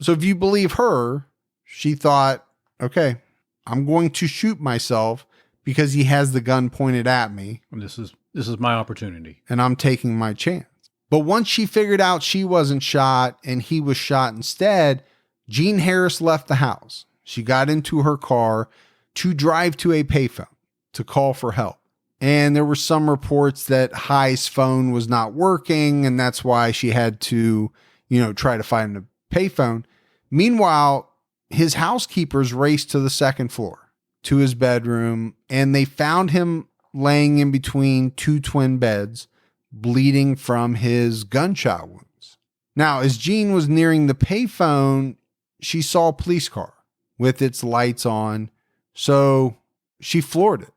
So if you believe her, she thought, okay, I'm going to shoot myself because he has the gun pointed at me. And this is my opportunity. And I'm taking my chance. But once she figured out she wasn't shot and he was shot instead, Jean Harris left the house. She got into her car to drive to a payphone to call for help. And there were some reports that High's phone was not working, and that's why she had to, try to find a payphone. Meanwhile, his housekeepers raced to the second floor, to his bedroom, and they found him laying in between two twin beds, bleeding from his gunshot wounds. Now, as Jean was nearing the payphone, she saw a police car with its lights on, so she floored it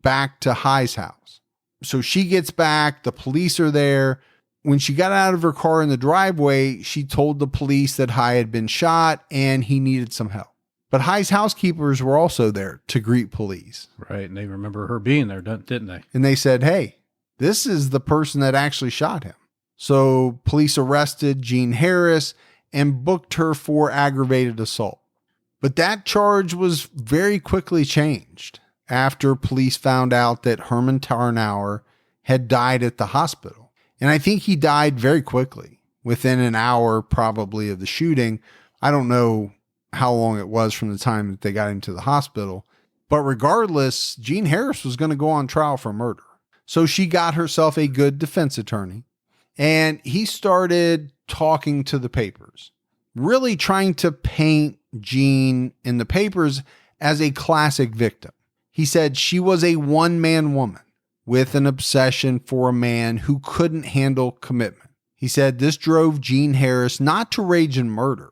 back to High's house. So she gets back, the police are there. When she got out of her car in the driveway, she told the police that High had been shot and he needed some help. But High's housekeepers were also there to greet police. Right, and they remember her being there, didn't they? And they said, hey, this is the person that actually shot him. So police arrested Jean Harris and booked her for aggravated assault. But that charge was very quickly changed after police found out that Herman Tarnower had died at the hospital. And I think he died very quickly, within an hour probably of the shooting. I don't know how long it was from the time that they got him to the hospital. But regardless, Jean Harris was going to go on trial for murder. So she got herself a good defense attorney. And he started talking to the papers, really trying to paint Jean in the papers as a classic victim. He said she was a one-man woman with an obsession for a man who couldn't handle commitment. He said this drove Jean Harris not to rage and murder,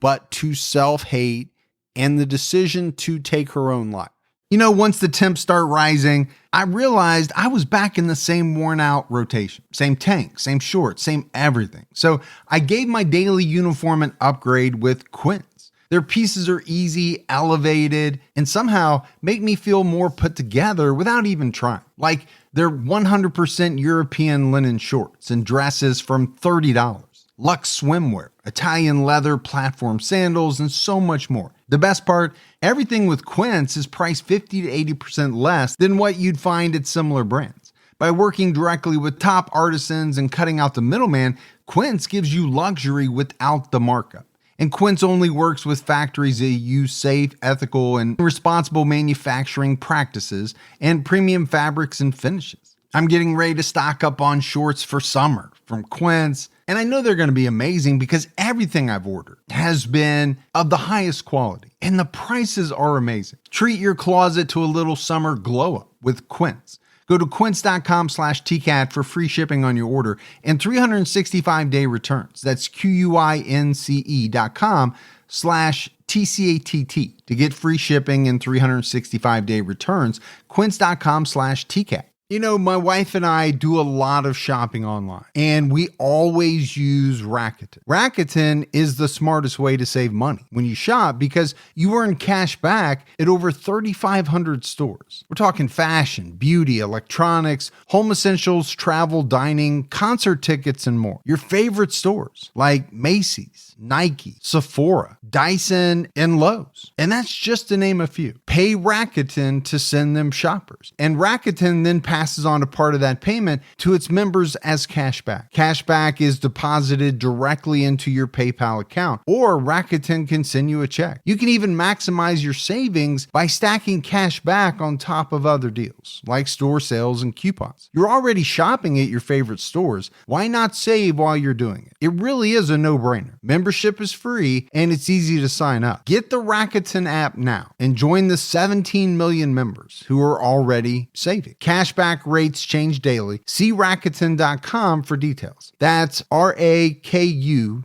but to self-hate and the decision to take her own life. Once the temps start rising, I realized I was back in the same worn out rotation. Same tank, same shorts, same everything. So I gave my daily uniform an upgrade with Quince. Their pieces are easy, elevated, and somehow make me feel more put together without even trying. Like their 100% European linen shorts and dresses from $30. Luxe swimwear, Italian leather platform sandals, and so much more. The best part, everything with Quince is priced 50 to 80% less than what you'd find at similar brands. By working directly with top artisans and cutting out the middleman, Quince gives you luxury without the markup. And Quince only works with factories that use safe, ethical, and responsible manufacturing practices and premium fabrics and finishes. I'm getting ready to stock up on shorts for summer from Quince, and I know they're going to be amazing because everything I've ordered has been of the highest quality, and the prices are amazing. Treat your closet to a little summer glow up with Quince. Go to quince.com/TCAT for free shipping on your order and 365-day returns. That's QUINCE.com/TCATT to get free shipping and 365-day returns. Quince.com/TCAT. My wife and I do a lot of shopping online, and we always use Rakuten. Rakuten is the smartest way to save money when you shop because you earn cash back at over 3,500 stores. We're talking fashion, beauty, electronics, home essentials, travel, dining, concert tickets, and more. Your favorite stores like Macy's, Nike, Sephora, Dyson, and Lowe's. And that's just to name a few. Pay Rakuten to send them shoppers. And Rakuten then passes on a part of that payment to its members as cashback. Cashback is deposited directly into your PayPal account, or Rakuten can send you a check. You can even maximize your savings by stacking cash back on top of other deals, like store sales and coupons. You're already shopping at your favorite stores. Why not save while you're doing it? It really is a no-brainer. Membership is free and it's easy to sign up. Get the Rakuten app now and join the 17 million members who are already saving. Cashback rates change daily. See Rakuten.com for details. That's Rakuten.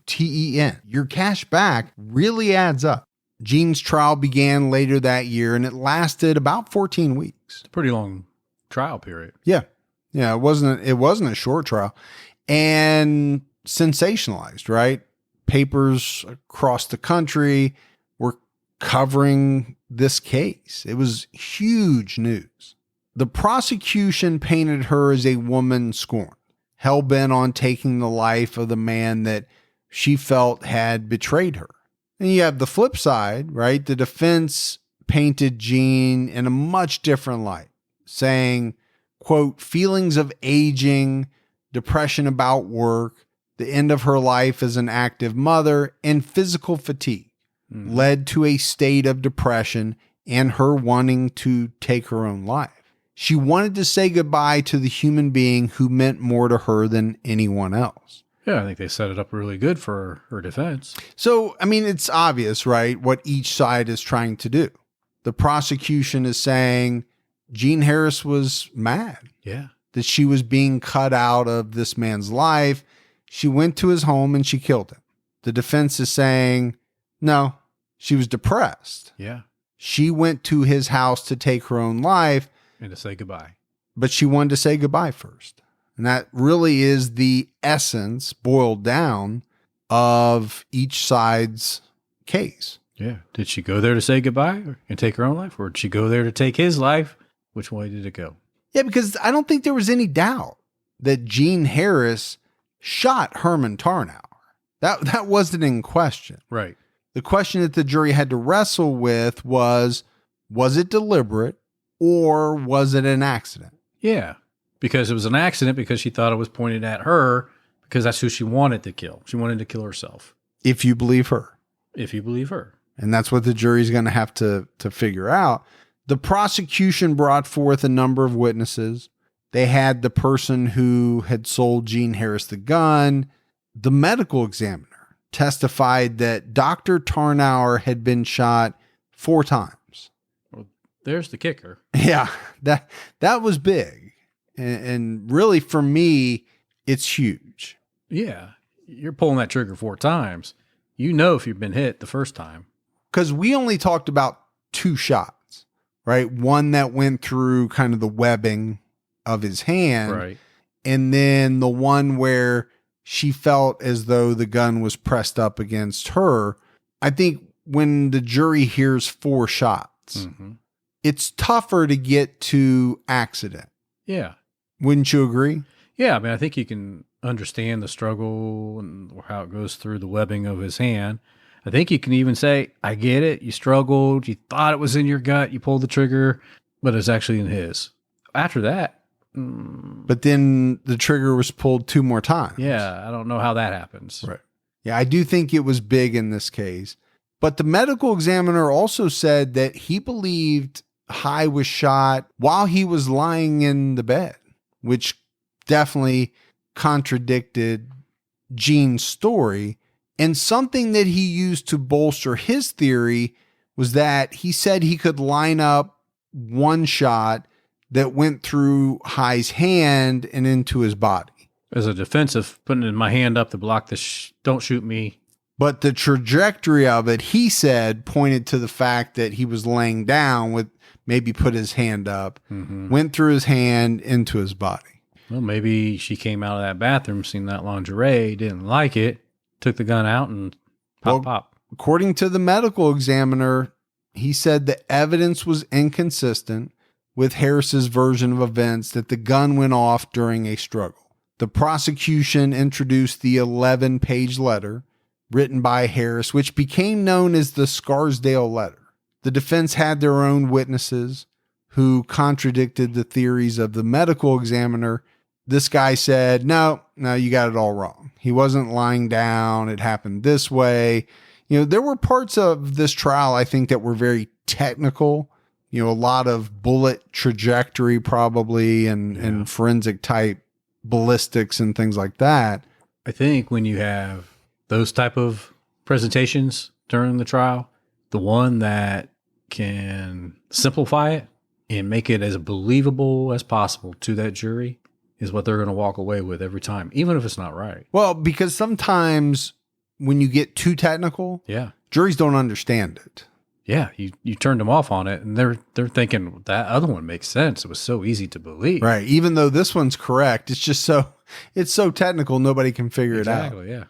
Your cash back really adds up. Jean's trial began later that year and it lasted about 14 weeks. It's a pretty long trial period. Yeah. It wasn't a short trial. And sensationalized, right? Papers across the country were covering this case. It was huge news. The prosecution painted her as a woman scorned, hell-bent on taking the life of the man that she felt had betrayed her. And you have the flip side, right? The defense painted Jean in a much different light, saying, quote, feelings of aging, depression about work, the end of her life as an active mother, and physical fatigue led to a state of depression and her wanting to take her own life. She wanted to say goodbye to the human being who meant more to her than anyone else. Yeah, I think they set it up really good for her defense. So, I mean, it's obvious, right, what each side is trying to do. The prosecution is saying Jean Harris was mad. Yeah. That she was being cut out of this man's life. She went to his home and she killed him. The defense is saying, no, she was depressed. Yeah. She went to his house to take her own life. And to say goodbye. But she wanted to say goodbye first. And that really is the essence, boiled down, of each side's case. Yeah. Did she go there to say goodbye and take her own life? Or did she go there to take his life? Which way did it go? Yeah, because I don't think there was any doubt that Jean Harris shot Herman Tarnower. That wasn't in question. Right. The question that the jury had to wrestle with was it deliberate or was it an accident? Yeah. Because it was an accident because she thought it was pointed at her because that's who she wanted to kill. She wanted to kill herself. If you believe her. If you believe her. And that's what the jury's going to have to figure out. The prosecution brought forth a number of witnesses. They had the person who had sold Jean Harris the gun. The medical examiner testified that Dr. Tarnower had been shot 4 times. Well, there's the kicker. Yeah, that was big. And really, for me, it's huge. Yeah. You're pulling that trigger 4 times. You know if you've been hit the first time. Because we only talked about 2 shots, right? One that went through kind of the webbing of his hand. Right. And then the one where she felt as though the gun was pressed up against her. I think when the jury hears 4 shots, it's tougher to get to accident. Yeah. Wouldn't you agree? Yeah. I mean, I think you can understand the struggle and how it goes through the webbing of his hand. I think you can even say, I get it. You struggled. You thought it was in your gut. You pulled the trigger, but it's actually in his. After that. But then the trigger was pulled 2 more times. Yeah. I don't know how that happens. Right. Yeah. I do think it was big in this case. But the medical examiner also said that he believed High was shot while he was lying in the bed, which definitely contradicted Jean's story. And something that he used to bolster his theory was that he said he could line up one shot that went through High's hand and into his body. As a defensive, putting my hand up to block the don't shoot me. But the trajectory of it, he said, pointed to the fact that he was laying down with maybe put his hand up, went through his hand into his body. Well, maybe she came out of that bathroom, seen that lingerie, didn't like it, took the gun out and pop. According to the medical examiner, he said the evidence was inconsistent with Harris's version of events that the gun went off during a struggle. The prosecution introduced the 11-page letter written by Harris, which became known as the Scarsdale letter. The defense had their own witnesses who contradicted the theories of the medical examiner. This guy said, no, you got it all wrong. He wasn't lying down. It happened this way. You know, there were parts of this trial, I think, that were very technical. You know, a lot of bullet trajectory probably and forensic type ballistics and things like that. I think when you have those type of presentations during the trial, the one that can simplify it and make it as believable as possible to that jury is what they're going to walk away with every time, even if it's not right. Well, because sometimes when you get too technical, Yeah. juries don't understand it. Yeah. You turned them off on it, and they're thinking that other one makes sense. It was so easy to believe. Right. Even though this one's correct, it's so technical, nobody can figure it out. Exactly. Yeah.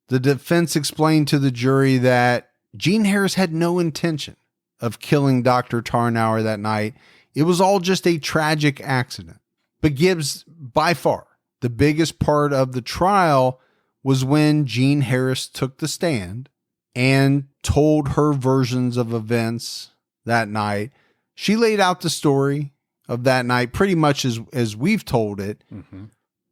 The defense explained to the jury that Gene Harris had no intention of killing Dr. Tarnower that night. It was all just a tragic accident. But Gibbs, by far, the biggest part of the trial was when Gene Harris took the stand and told her versions of events that night. She laid out the story of that night pretty much as we've told it. Mm-hmm.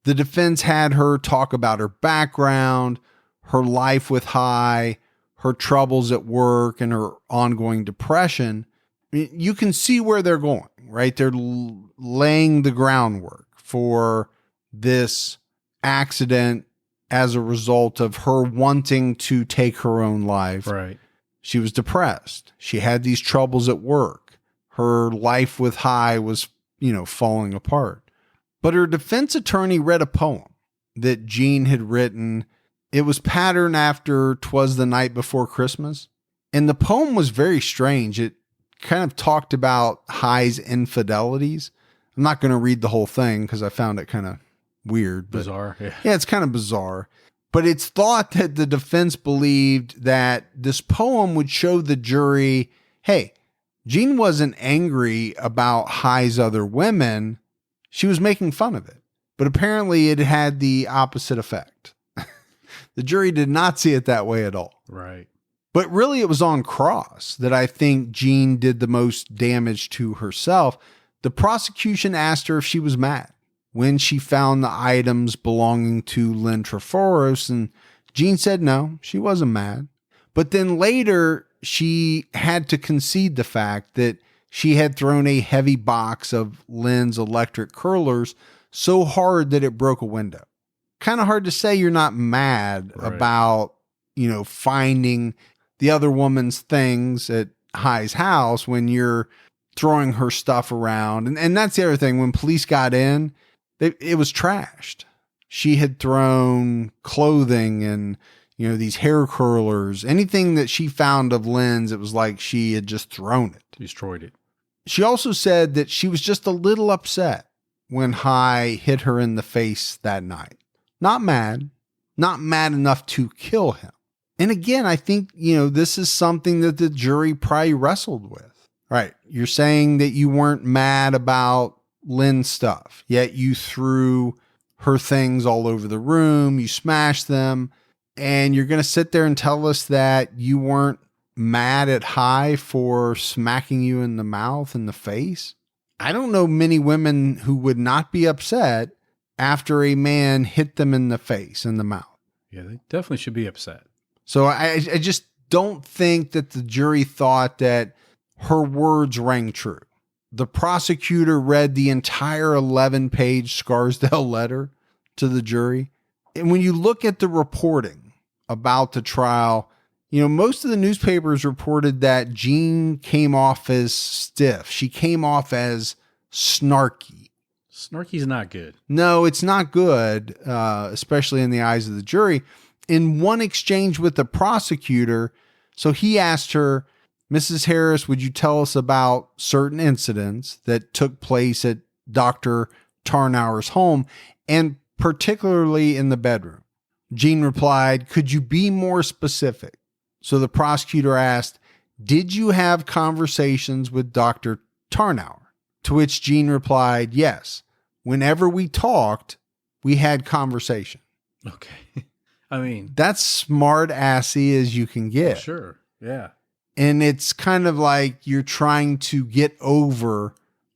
The defense had her talk about her background, her life with High, her troubles at work, and her ongoing depression. You can see where they're going, right? They're laying the groundwork for this accident as a result of her wanting to take her own life. Right. She was depressed. She had these troubles at work. Her life with High was, falling apart. But her defense attorney read a poem that Gene had written. It was patterned after 'Twas the Night Before Christmas. And the poem was very strange. It kind of talked about High's infidelities. I'm not going to read the whole thing because I found it kind of weird. Bizarre. Yeah. Yeah, it's kind of bizarre. But it's thought that the defense believed that this poem would show the jury, hey, Jean wasn't angry about High's other women. She was making fun of it. But apparently it had the opposite effect. The jury did not see it that way at all. Right. But really it was on cross that I think Jean did the most damage to herself. The prosecution asked her if she was mad when she found the items belonging to Lynn Treforos, and Jean said no, she wasn't mad. But then later she had to concede the fact that she had thrown a heavy box of Lynn's electric curlers so hard that it broke a window. Kind of hard to say you're not mad about, finding the other woman's things at High's house when you're throwing her stuff around. And that's the other thing. When police got in, it was trashed. She had thrown clothing and, these hair curlers, anything that she found of Lynn's, it was like she had just thrown it. Destroyed it. She also said that she was just a little upset when High hit her in the face that night. Not mad enough to kill him. And again, I think, this is something that the jury probably wrestled with. Right. You're saying that you weren't mad about Lynn's stuff, yet you threw her things all over the room, you smashed them, and you're going to sit there and tell us that you weren't mad at High for smacking you in the mouth and the face? I don't know many women who would not be upset after a man hit them in the face and the mouth. Yeah, they definitely should be upset. So I just don't think that the jury thought that her words rang true. The prosecutor read the entire 11-page Scarsdale letter to the jury. And when you look at the reporting about the trial, most of the newspapers reported that Jean came off as stiff. She came off as snarky. Snarky's not good. No, it's not good, especially in the eyes of the jury. In one exchange with the prosecutor, so he asked her, Mrs. Harris, would you tell us about certain incidents that took place at Dr. Tarnower's home, and particularly in the bedroom? Jean replied, could you be more specific? So the prosecutor asked, did you have conversations with Dr. Tarnower? To which Jean replied, yes. Whenever we talked, we had conversation. Okay. I mean, that's smart assy as you can get. Sure. Yeah. And it's kind of like you're trying to get over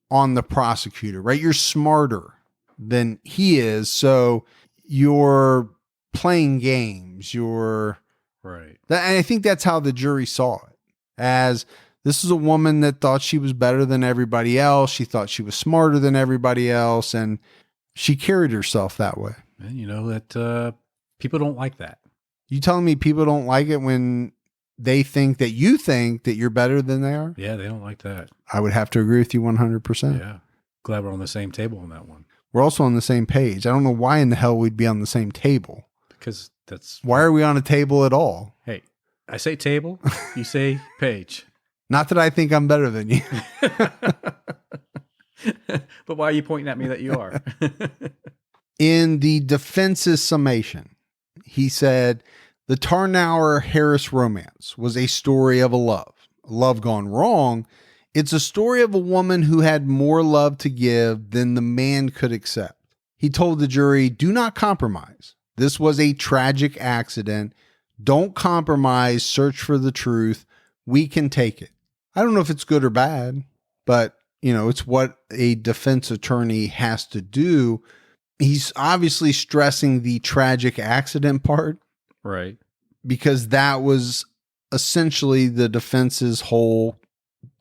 on the prosecutor, right? You're smarter than he is. So you're playing games. Right. And I think that's how the jury saw it, as this is a woman that thought she was better than everybody else. She thought she was smarter than everybody else. And she carried herself that way. And that People don't like that. You telling me people don't like it when they think that you think that you're better than they are? Yeah, they don't like that. I would have to agree with you 100%. Yeah. Glad we're on the same table on that one. We're also on the same page. I don't know why in the hell we'd be on the same table. Because that's... Why are we on a table at all? Hey, I say table, you say page. Not that I think I'm better than you. But why are you pointing at me that you are? In the defense's summation, he said, the Tarnower-Harris romance was a story of a love gone wrong. It's a story of a woman who had more love to give than the man could accept. He told the jury, do not compromise. This was a tragic accident. Don't compromise. Search for the truth. We can take it. I don't know if it's good or bad, but it's what a defense attorney has to do. He's obviously stressing the tragic accident part. Right. Because that was essentially the defense's whole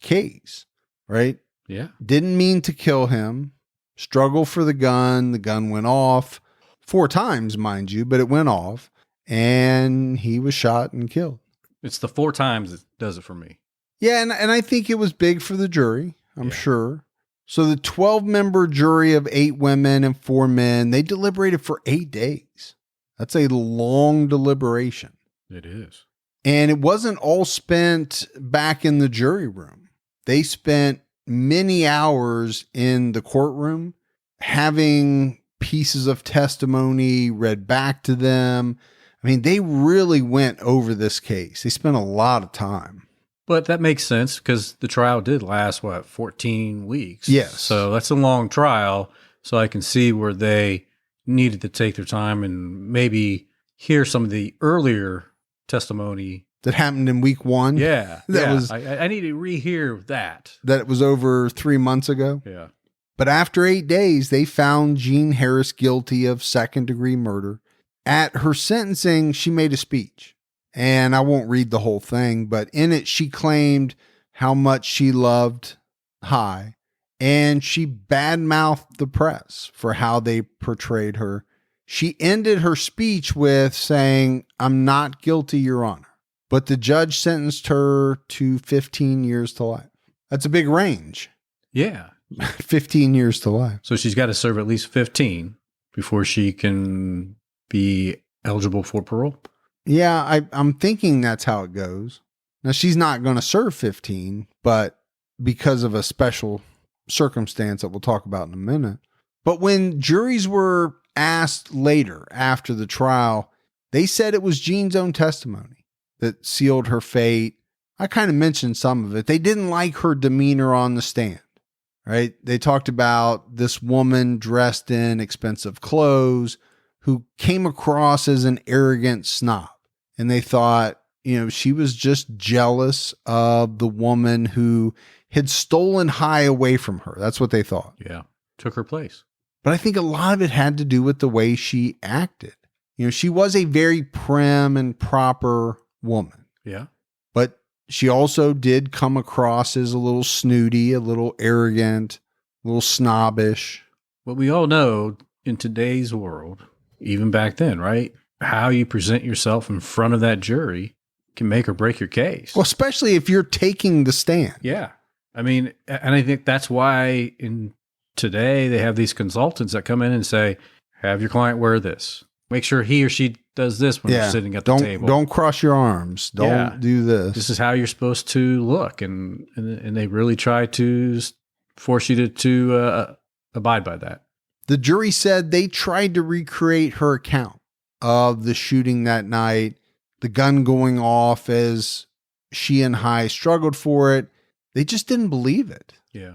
case, right? Yeah. Didn't mean to kill him. Struggle for the gun. The gun went off 4 times, mind you, but it went off and he was shot and killed. It's the 4 times that does it for me. Yeah. And I think it was big for the jury. I'm sure. So the 12-member jury of 8 women and 4 men, they deliberated for 8 days. That's a long deliberation. It is. And it wasn't all spent back in the jury room. They spent many hours in the courtroom having pieces of testimony read back to them. I mean, they really went over this case. They spent a lot of time. But that makes sense because the trial did last, 14 weeks? Yes. So that's a long trial. So I can see where they needed to take their time and maybe hear some of the earlier testimony. That happened in week 1? Yeah. Was I need to rehear that. That was over 3 months ago? Yeah. But after 8 days, they found Jean Harris guilty of second-degree murder. At her sentencing, she made a speech. And I won't read the whole thing, but in it, she claimed how much she loved High. And she badmouthed the press for how they portrayed her. She ended her speech with saying, I'm not guilty, Your Honor. But the judge sentenced her to 15 years to life. That's a big range. Yeah. 15 years to life. So she's got to serve at least 15 before she can be eligible for parole? Yeah, I'm thinking that's how it goes. Now, she's not going to serve 15, but because of a special circumstance that we'll talk about in a minute. But when juries were asked later after the trial, they said it was Jean's own testimony that sealed her fate. I kind of mentioned some of it. They didn't like her demeanor on the stand, right? They talked about this woman dressed in expensive clothes who came across as an arrogant snob. And they thought, she was just jealous of the woman who had stolen High away from her. That's what they thought. Yeah. Took her place. But I think a lot of it had to do with the way she acted. She was a very prim and proper woman. Yeah. But she also did come across as a little snooty, a little arrogant, a little snobbish. But we all know in today's world, even back then, right? How you present yourself in front of that jury can make or break your case. Well, especially if you're taking the stand. Yeah. I mean, and I think that's why in today they have these consultants that come in and say, have your client wear this. Make sure he or she does this when you're sitting at the table. Don't cross your arms. Don't do this. This is how you're supposed to look. And they really try to force you to abide by that. The jury said they tried to recreate her account of the shooting that night, the gun going off as she and High struggled for it. They just didn't believe it. Yeah.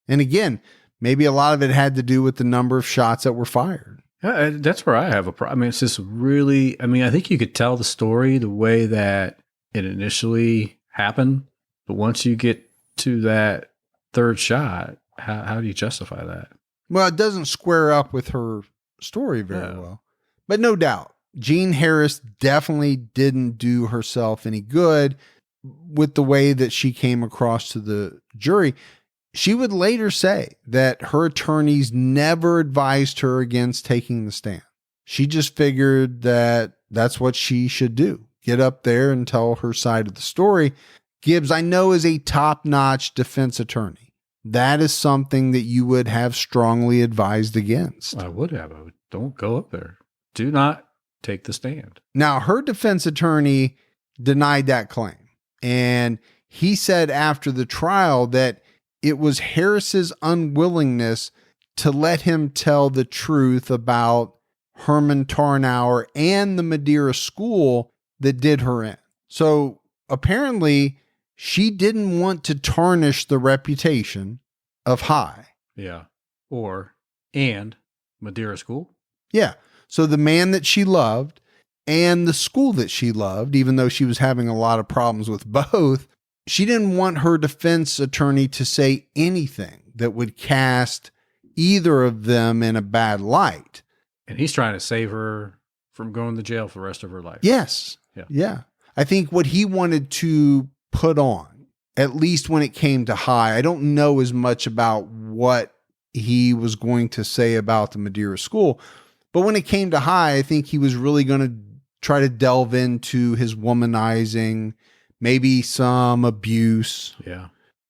And again, maybe a lot of it had to do with the number of shots that were fired. Yeah, that's where I have a problem. I mean, it's just really, I think you could tell the story the way that it initially happened. But once you get to that third shot, how do you justify that? Well, it doesn't square up with her story very well. But no doubt, Jean Harris definitely didn't do herself any good with the way that she came across to the jury. She would later say that her attorneys never advised her against taking the stand. She just figured that that's what she should do. Get up there and tell her side of the story. Gibbs, I know, is a top-notch defense attorney. That is something that you would have strongly advised against. I would have. Don't go up there. Do not take the stand. Now, her defense attorney denied that claim. And he said after the trial that it was Harris's unwillingness to let him tell the truth about Herman Tarnower and the Madeira school that did her in. So apparently she didn't want to tarnish the reputation of High. Yeah. And Madeira school. Yeah. So the man that she loved and the school that she loved, even though she was having a lot of problems with both, she didn't want her defense attorney to say anything that would cast either of them in a bad light. And he's trying to save her from going to jail for the rest of her life. Yes. Yeah. I think what he wanted to put on, at least when it came to High, I don't know as much about what he was going to say about the Madeira school, but when it came to High, I think he was really going to try to delve into his womanizing, maybe some abuse,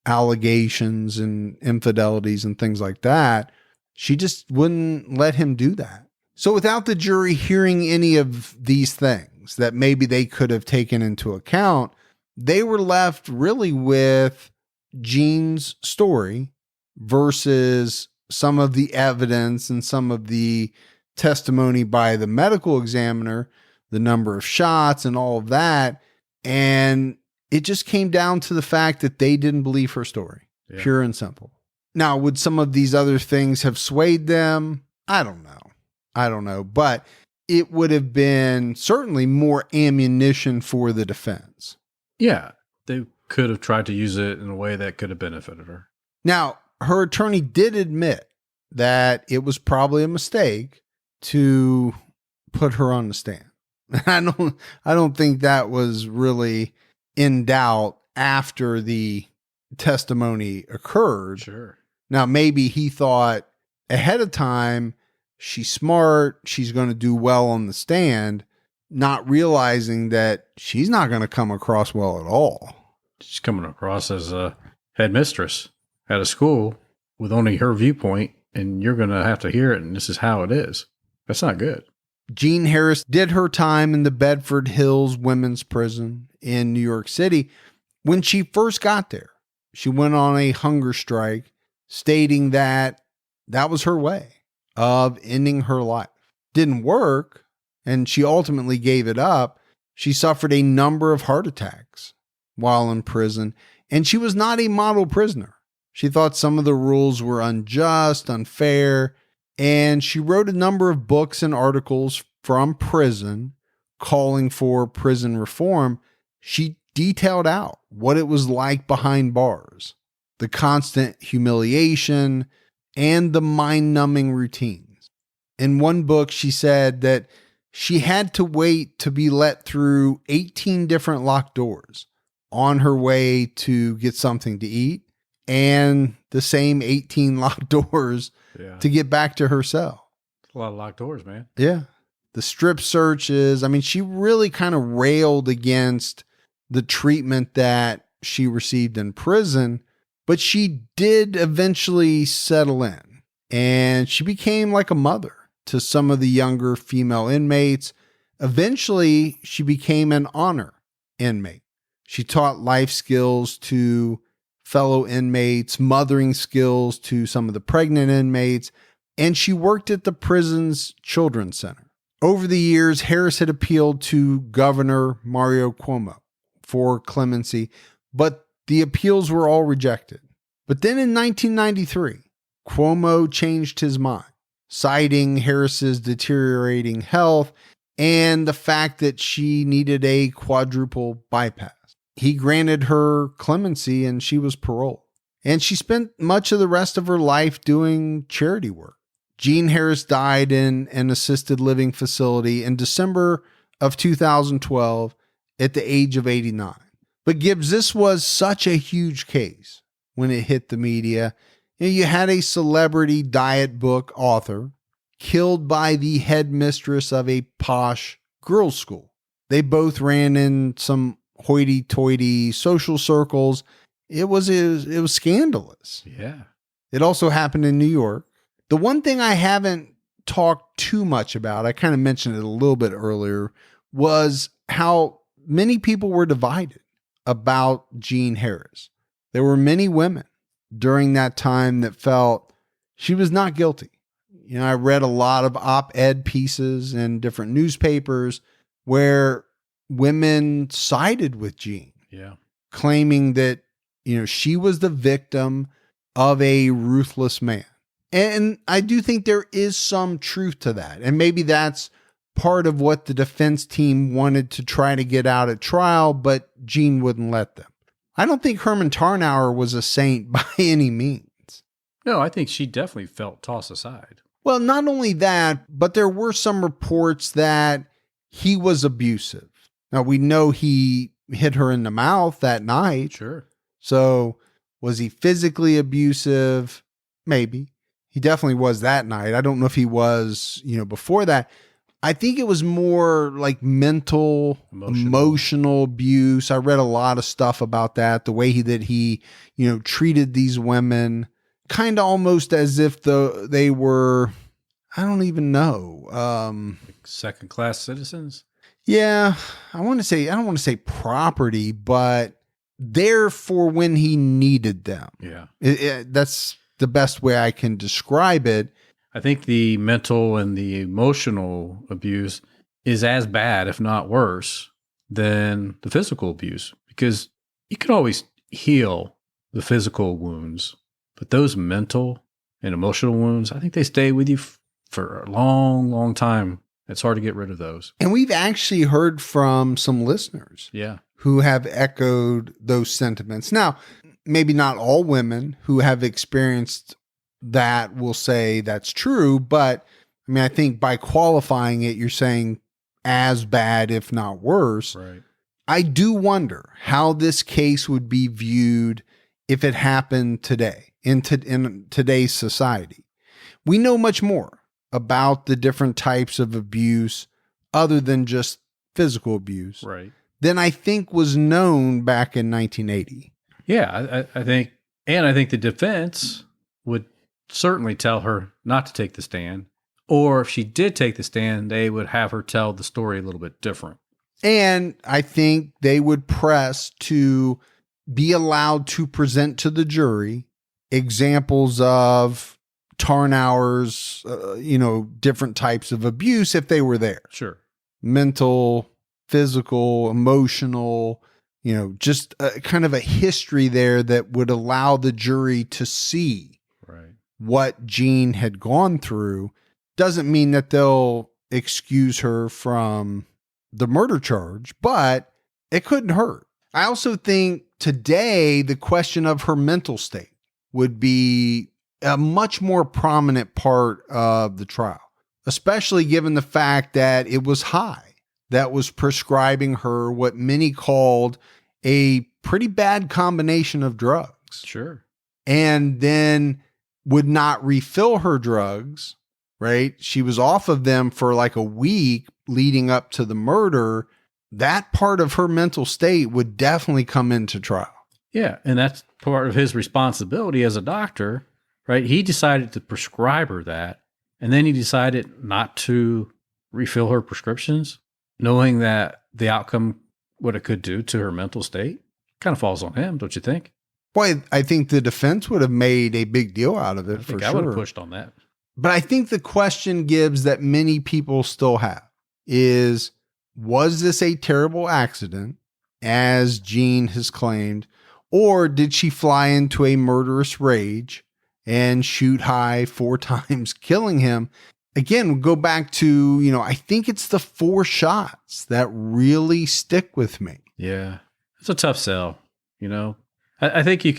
allegations and infidelities and things like that. She just wouldn't let him do that. So without the jury hearing any of these things that maybe they could have taken into account, they were left really with Jean's story versus some of the evidence and some of the testimony by the medical examiner, the number of shots and all of that. And it just came down to the fact that they didn't believe her story, pure and simple. Now, would some of these other things have swayed them? I don't know, but it would have been certainly more ammunition for the defense. Yeah, they could have tried to use it in a way that could have benefited her. Now, her attorney did admit that it was probably a mistake to put her on the stand. I don't think that was really in doubt after the testimony occurred. Sure. Now, maybe he thought ahead of time, she's smart, she's going to do well on the stand, not realizing that she's not going to come across well at all. She's coming across as a headmistress at a school with only her viewpoint, and you're going to have to hear it, and this is how it is. That's not good. Jean Harris did her time in the Bedford Hills Women's Prison in New York City. When she first got there, she went on a hunger strike, stating that that was her way of ending her life. Didn't work, and she ultimately gave it up. She suffered a number of heart attacks while in prison, and she was not a model prisoner. She thought some of the rules were unjust, unfair, and she wrote a number of books and articles from prison calling for prison reform. She detailed out what it was like behind bars, the constant humiliation, and the mind-numbing routines. In one book, she said that she had to wait to be let through 18 different locked doors on her way to get something to eat, and the same 18 locked doors to get back to her cell. A lot of locked doors, man. Yeah. The strip searches. I mean, she really kind of railed against the treatment that she received in prison, but she did eventually settle in, and she became like a mother to some of the younger female inmates. Eventually, she became an honor inmate. She taught life skills to fellow inmates, mothering skills to some of the pregnant inmates, and she worked at the prison's children's center. Over the years, Harris had appealed to Governor Mario Cuomo for clemency, but the appeals were all rejected. But then in 1993, Cuomo changed his mind, citing Harris's deteriorating health and the fact that she needed a quadruple bypass. He granted her clemency and she was paroled. And she spent much of the rest of her life doing charity work. Jean Harris died in an assisted living facility in December of 2012 at the age of 89. But Gibbs, this was such a huge case when it hit the media. You had a celebrity diet book author killed by the headmistress of a posh girls' school. They both ran in some hoity-toity social circles. It was scandalous. Yeah. It also happened in New York. The one thing I haven't talked too much about, I kind of mentioned it a little bit earlier, was how many people were divided about Jean Harris. There were many women during that time that felt she was not guilty. You know, I read a lot of op-ed pieces in different newspapers where women sided with Jean. Yeah. Claiming that, you know, she was the victim of a ruthless man. And I do think there is some truth to that. And maybe that's part of what the defense team wanted to try to get out at trial, but Jean wouldn't let them. I don't think Herman Tarnower was a saint by any means. No, I think she definitely felt tossed aside. Well, not only that, but there were some reports that he was abusive. Now, we know he hit her in the mouth that night. Sure. So was he physically abusive? Maybe. He definitely was that night. I don't know if he was, you know, before that. I think it was more like mental, emotional abuse. I read a lot of stuff about that. The way that he, you know, treated these women, kind of almost as if they were, I don't even know. Like second-class citizens? Yeah. I don't want to say property, but there for when he needed them. Yeah. That's the best way I can describe it. I think the mental and the emotional abuse is as bad, if not worse, than the physical abuse, because you can always heal the physical wounds, but those mental and emotional wounds, I think they stay with you for a long, long time. It's hard to get rid of those. And we've actually heard from some listeners who have echoed those sentiments. Now, maybe not all women who have experienced that will say that's true, but I mean, I think by qualifying it, you're saying as bad, if not worse. Right. I do wonder how this case would be viewed if it happened today in today's society. We know much more about the different types of abuse other than just physical abuse, right, than I think was known back in 1980. Yeah, I think the defense would certainly tell her not to take the stand, or if she did take the stand, they would have her tell the story a little bit different. And I think they would press to be allowed to present to the jury examples of Tarnower's, different types of abuse if they were there. Sure. Mental, physical, emotional, just kind of a history there that would allow the jury to see what Jean had gone through. Doesn't mean that they'll excuse her from the murder charge, but it couldn't hurt. I also think today the question of her mental state would be a much more prominent part of the trial, especially given the fact that it was High that was prescribing her what many called a pretty bad combination of drugs. Sure. And then would not refill her drugs, right? She was off of them for like a week leading up to the murder. That part of her mental state would definitely come into trial. Yeah. And that's part of his responsibility as a doctor, right? He decided to prescribe her that. And then he decided not to refill her prescriptions, knowing that the outcome, what it could do to her mental state, kind of falls on him, don't you think? Boy, I think the defense would have made a big deal out of it for sure. I would have pushed on that. But I think the question, Gibbs, that many people still have is, was this a terrible accident, as Jean has claimed, or did she fly into a murderous rage and shoot High 4 times, killing him? Again, we'll go back to, I think it's the 4 shots that really stick with me. Yeah. It's a tough sell, I think you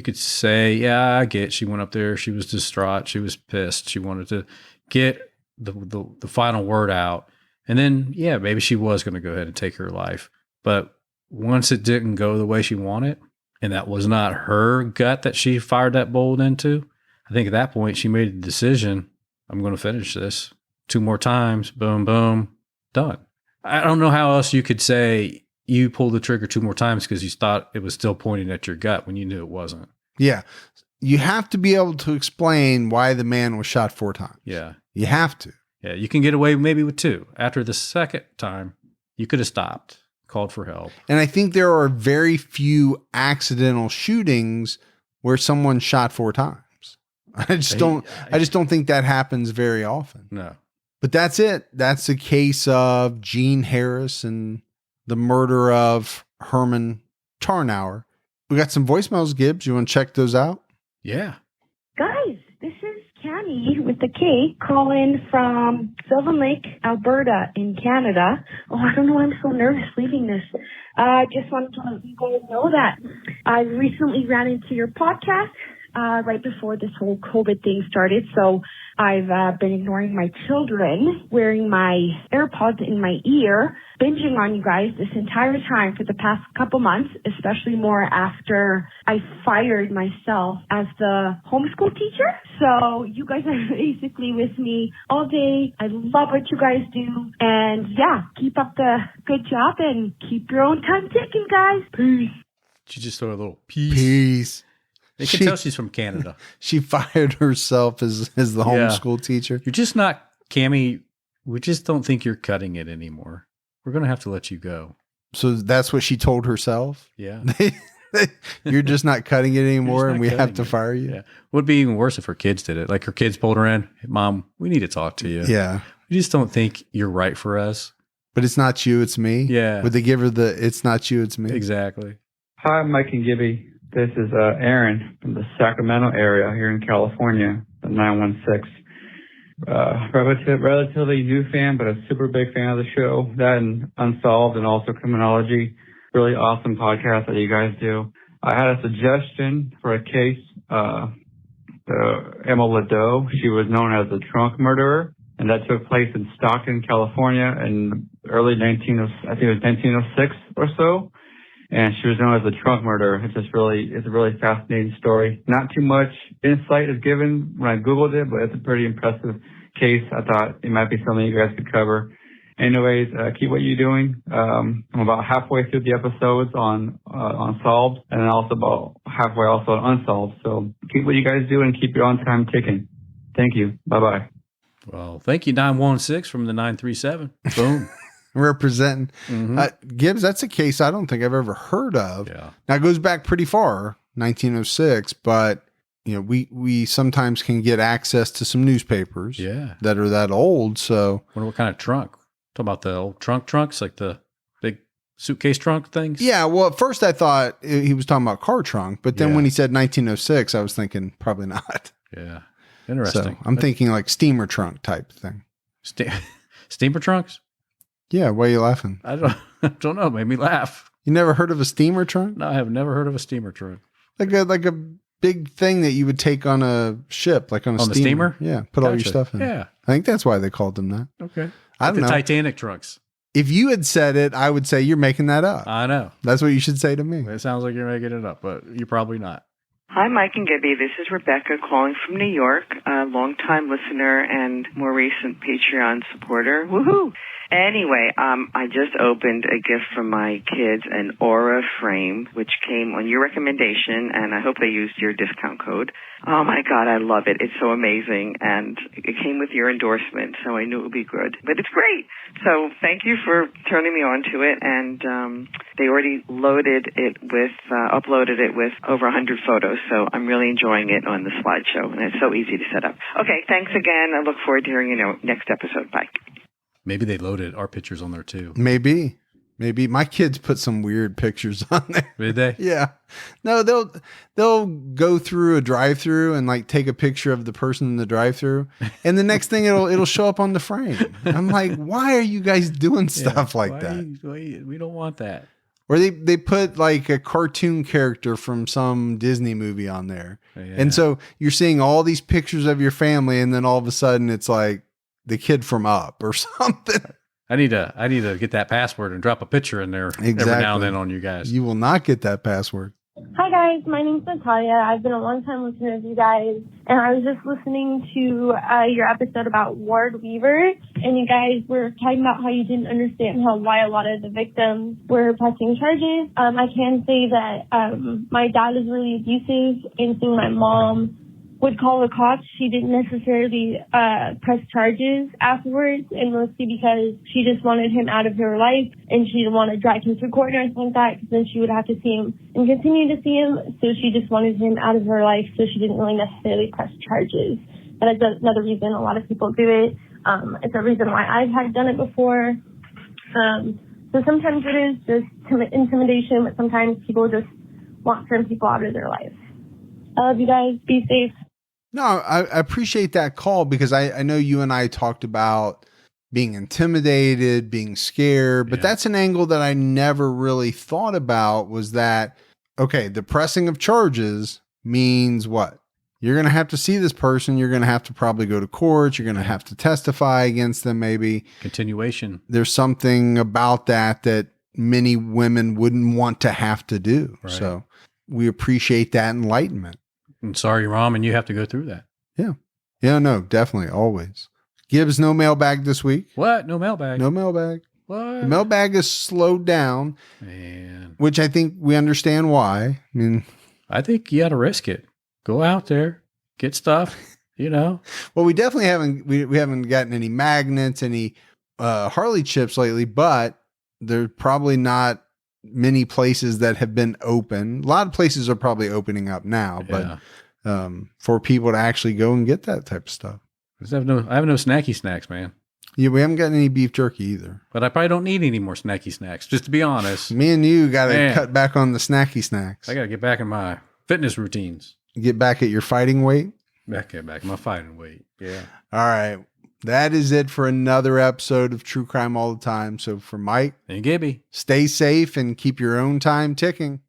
could say, yeah, I get, she went up there, she was distraught, she was pissed, she wanted to get the final word out. And then, yeah, maybe she was going to go ahead and take her life. But once it didn't go the way she wanted, and that was not her gut that she fired that bolt into, I think at that point she made a decision, I'm going to finish this 2 more times. Boom, boom, done. I don't know how else you could say you pulled the trigger 2 more times because you thought it was still pointing at your gut when you knew it wasn't. Yeah. You have to be able to explain why the man was shot 4 times. Yeah. You have to. Yeah. You can get away maybe with 2. After the second time, you could have stopped, called for help. And I think there are very few accidental shootings where someone shot 4 times. I just don't think that happens very often. No. But that's it. That's the case of Gene Harris and the murder of Herman Tarnower. We got some voicemails, Gibbs. You want to check those out? Yeah. Guys, this is Cammy with the K calling from Sylvan Lake, Alberta in Canada. Oh, I don't know why I'm so nervous leaving this. Just wanted to let you guys know that I recently ran into your podcast right before this whole COVID thing started. So I've been ignoring my children, wearing my AirPods in my ear, binging on you guys this entire time for the past couple months, especially more after I fired myself as the homeschool teacher. So you guys are basically with me all day. I love what you guys do. And yeah, keep up the good job and keep your own time ticking, guys. Peace. She just throw a little peace. Peace. They can tell she's from Canada. She fired herself as the homeschool teacher. You're just not, Cammie, we just don't think you're cutting it anymore. We're going to have to let you go. So that's what she told herself? Yeah. You're just not cutting it anymore and we have to fire you? Yeah. Would be even worse if her kids did it. Like her kids pulled her in. Hey, Mom, we need to talk to you. Yeah. We just don't think you're right for us. But it's not you, it's me? Yeah. Would they give her the, it's not you, it's me? Exactly. Hi, Mike and Gibby. This is Aaron from the Sacramento area here in California, the 916. Relatively new fan, but a super big fan of the show. That and Unsolved and also Criminology. Really awesome podcast that you guys do. I had a suggestion for a case, Emma Ladeau. She was known as the trunk murderer, and that took place in Stockton, California in early 1906 or so. And she was known as the trunk murderer. It's a really fascinating story. Not too much insight is given when I Googled it, but it's a pretty impressive case. I thought it might be something you guys could cover. Anyways, keep what you're doing. I'm about halfway through the episodes on Solved, and then also about halfway also on Unsolved. So keep what you guys do and keep your own time ticking. Thank you. Bye-bye. Well, thank you, 916 from the 937. Boom. Representing. Gibbs, that's a case I don't think I've ever heard of. Yeah. Now it goes back pretty far, 1906, but you know, we sometimes can get access to some newspapers that are that old. So wonder what kind of trunk. Talking about the old trunks, like the big suitcase trunk things? Yeah, well, at first I thought he was talking about car trunk, but then when he said 1906, I was thinking probably not. Yeah. Interesting. So I'm thinking like steamer trunk type thing. Steamer trunks? Yeah, why are you laughing? I don't know. It made me laugh. You never heard of a steamer trunk? No, I have never heard of a steamer trunk. Like a big thing that you would take on a ship, like on a steamer. Yeah, put all your stuff in. Yeah. I think that's why they called them that. Okay. I don't know. The Titanic trunks. If you had said it, I would say you're making that up. I know. That's what you should say to me. It sounds like you're making it up, but you're probably not. Hi, Mike and Gibby. This is Rebecca calling from New York, a longtime listener and more recent Patreon supporter. Woohoo! Anyway, I just opened a gift for my kids, an Aura frame, which came on your recommendation, and I hope they used your discount code. Oh my God, I love it. It's so amazing, and it came with your endorsement, so I knew it would be good. But it's great. So thank you for turning me on to it, and they already uploaded it with over 100 photos, so I'm really enjoying it on the slideshow, and it's so easy to set up. Okay, thanks again. I look forward to hearing you next episode. Bye. Maybe they loaded our pictures on there too. Maybe my kids put some weird pictures on there. Did they? Yeah. No, they'll go through a drive-through and like take a picture of the person in the drive-through, and the next thing it'll show up on the frame. I'm like, why are you guys doing stuff like that? We don't want that. Or they put like a cartoon character from some Disney movie on there, and so you're seeing all these pictures of your family, and then all of a sudden it's like the kid from Up or something. I need to get that password and drop a picture in there every now and then on you guys. You will not get that password. Hi, guys. guys, my name's Natalia. I've been a long-time listener of you guys, and I was just listening to your episode about Ward Weaver, and you guys were talking about how you didn't understand why a lot of the victims were pressing charges. I can say that my dad is really abusive, and so my mom would call the cops. She didn't necessarily press charges afterwards, and mostly because she just wanted him out of her life, and she didn't want to drag him to court or anything like that, because then she would have to see him and continue to see him. So she just wanted him out of her life, so she didn't really necessarily press charges. And that's another reason a lot of people do it. It's a reason why I've had done it before. So sometimes it is just intimidation, but sometimes people just want certain people out of their life. I love you guys. Be safe. No, I appreciate that call, because I know you and I talked about being intimidated, being scared, but that's an angle that I never really thought about, was that, okay, the pressing of charges means what? You're going to have to see this person. You're going to have to probably go to court. You're going to have to testify against them, maybe. Continuation. There's something about that many women wouldn't want to have to do. Right. So we appreciate that enlightenment. I'm sorry, Rom, and you have to go through that. Yeah. Yeah, no, definitely. Always. Gibbs, no mailbag this week. What? No mailbag? No mailbag. What? The mailbag is slowed down, Man. which I think we understand why. I mean, I think you got to risk it. Go out there, get stuff, Well, we definitely haven't, we haven't gotten any magnets, any Harley chips lately, but there's probably not many places that have been open. A lot of places are probably opening up now, but for people to actually go and get that type of stuff. I have no snacky snacks, man. Yeah, we haven't gotten any beef jerky either. But I probably don't need any more snacky snacks, just to be honest. Me and you got to cut back on the snacky snacks. I got to get back in my fitness routines. Get back at your fighting weight. Back in my fighting weight. Yeah. All right. That is it for another episode of True Crime All the Time. So for Mike and Gibby, stay safe and keep your own time ticking.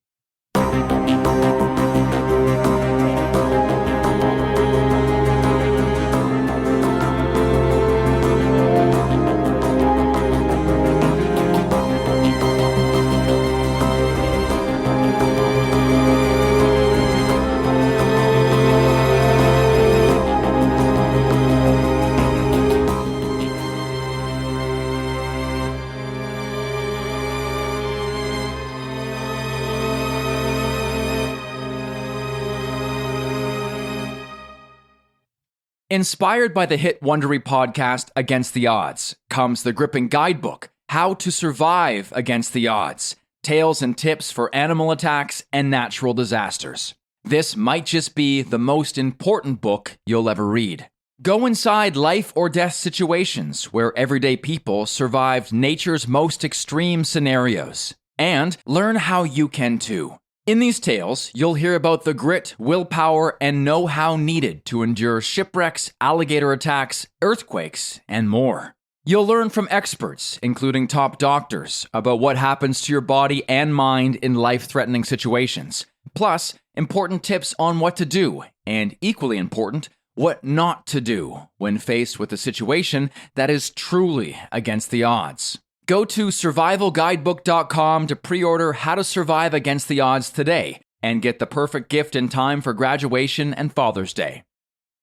Inspired by the hit Wondery podcast Against the Odds comes the gripping guidebook, How to Survive Against the Odds, Tales and Tips for Animal Attacks and Natural Disasters. This might just be the most important book you'll ever read. Go inside life or death situations where everyday people survived nature's most extreme scenarios, and learn how you can too. In these tales, you'll hear about the grit, willpower, and know-how needed to endure shipwrecks, alligator attacks, earthquakes, and more. You'll learn from experts, including top doctors, about what happens to your body and mind in life-threatening situations. Plus, important tips on what to do, and equally important, what not to do when faced with a situation that is truly against the odds. Go to survivalguidebook.com to pre-order How to Survive Against the Odds today and get the perfect gift in time for graduation and Father's Day.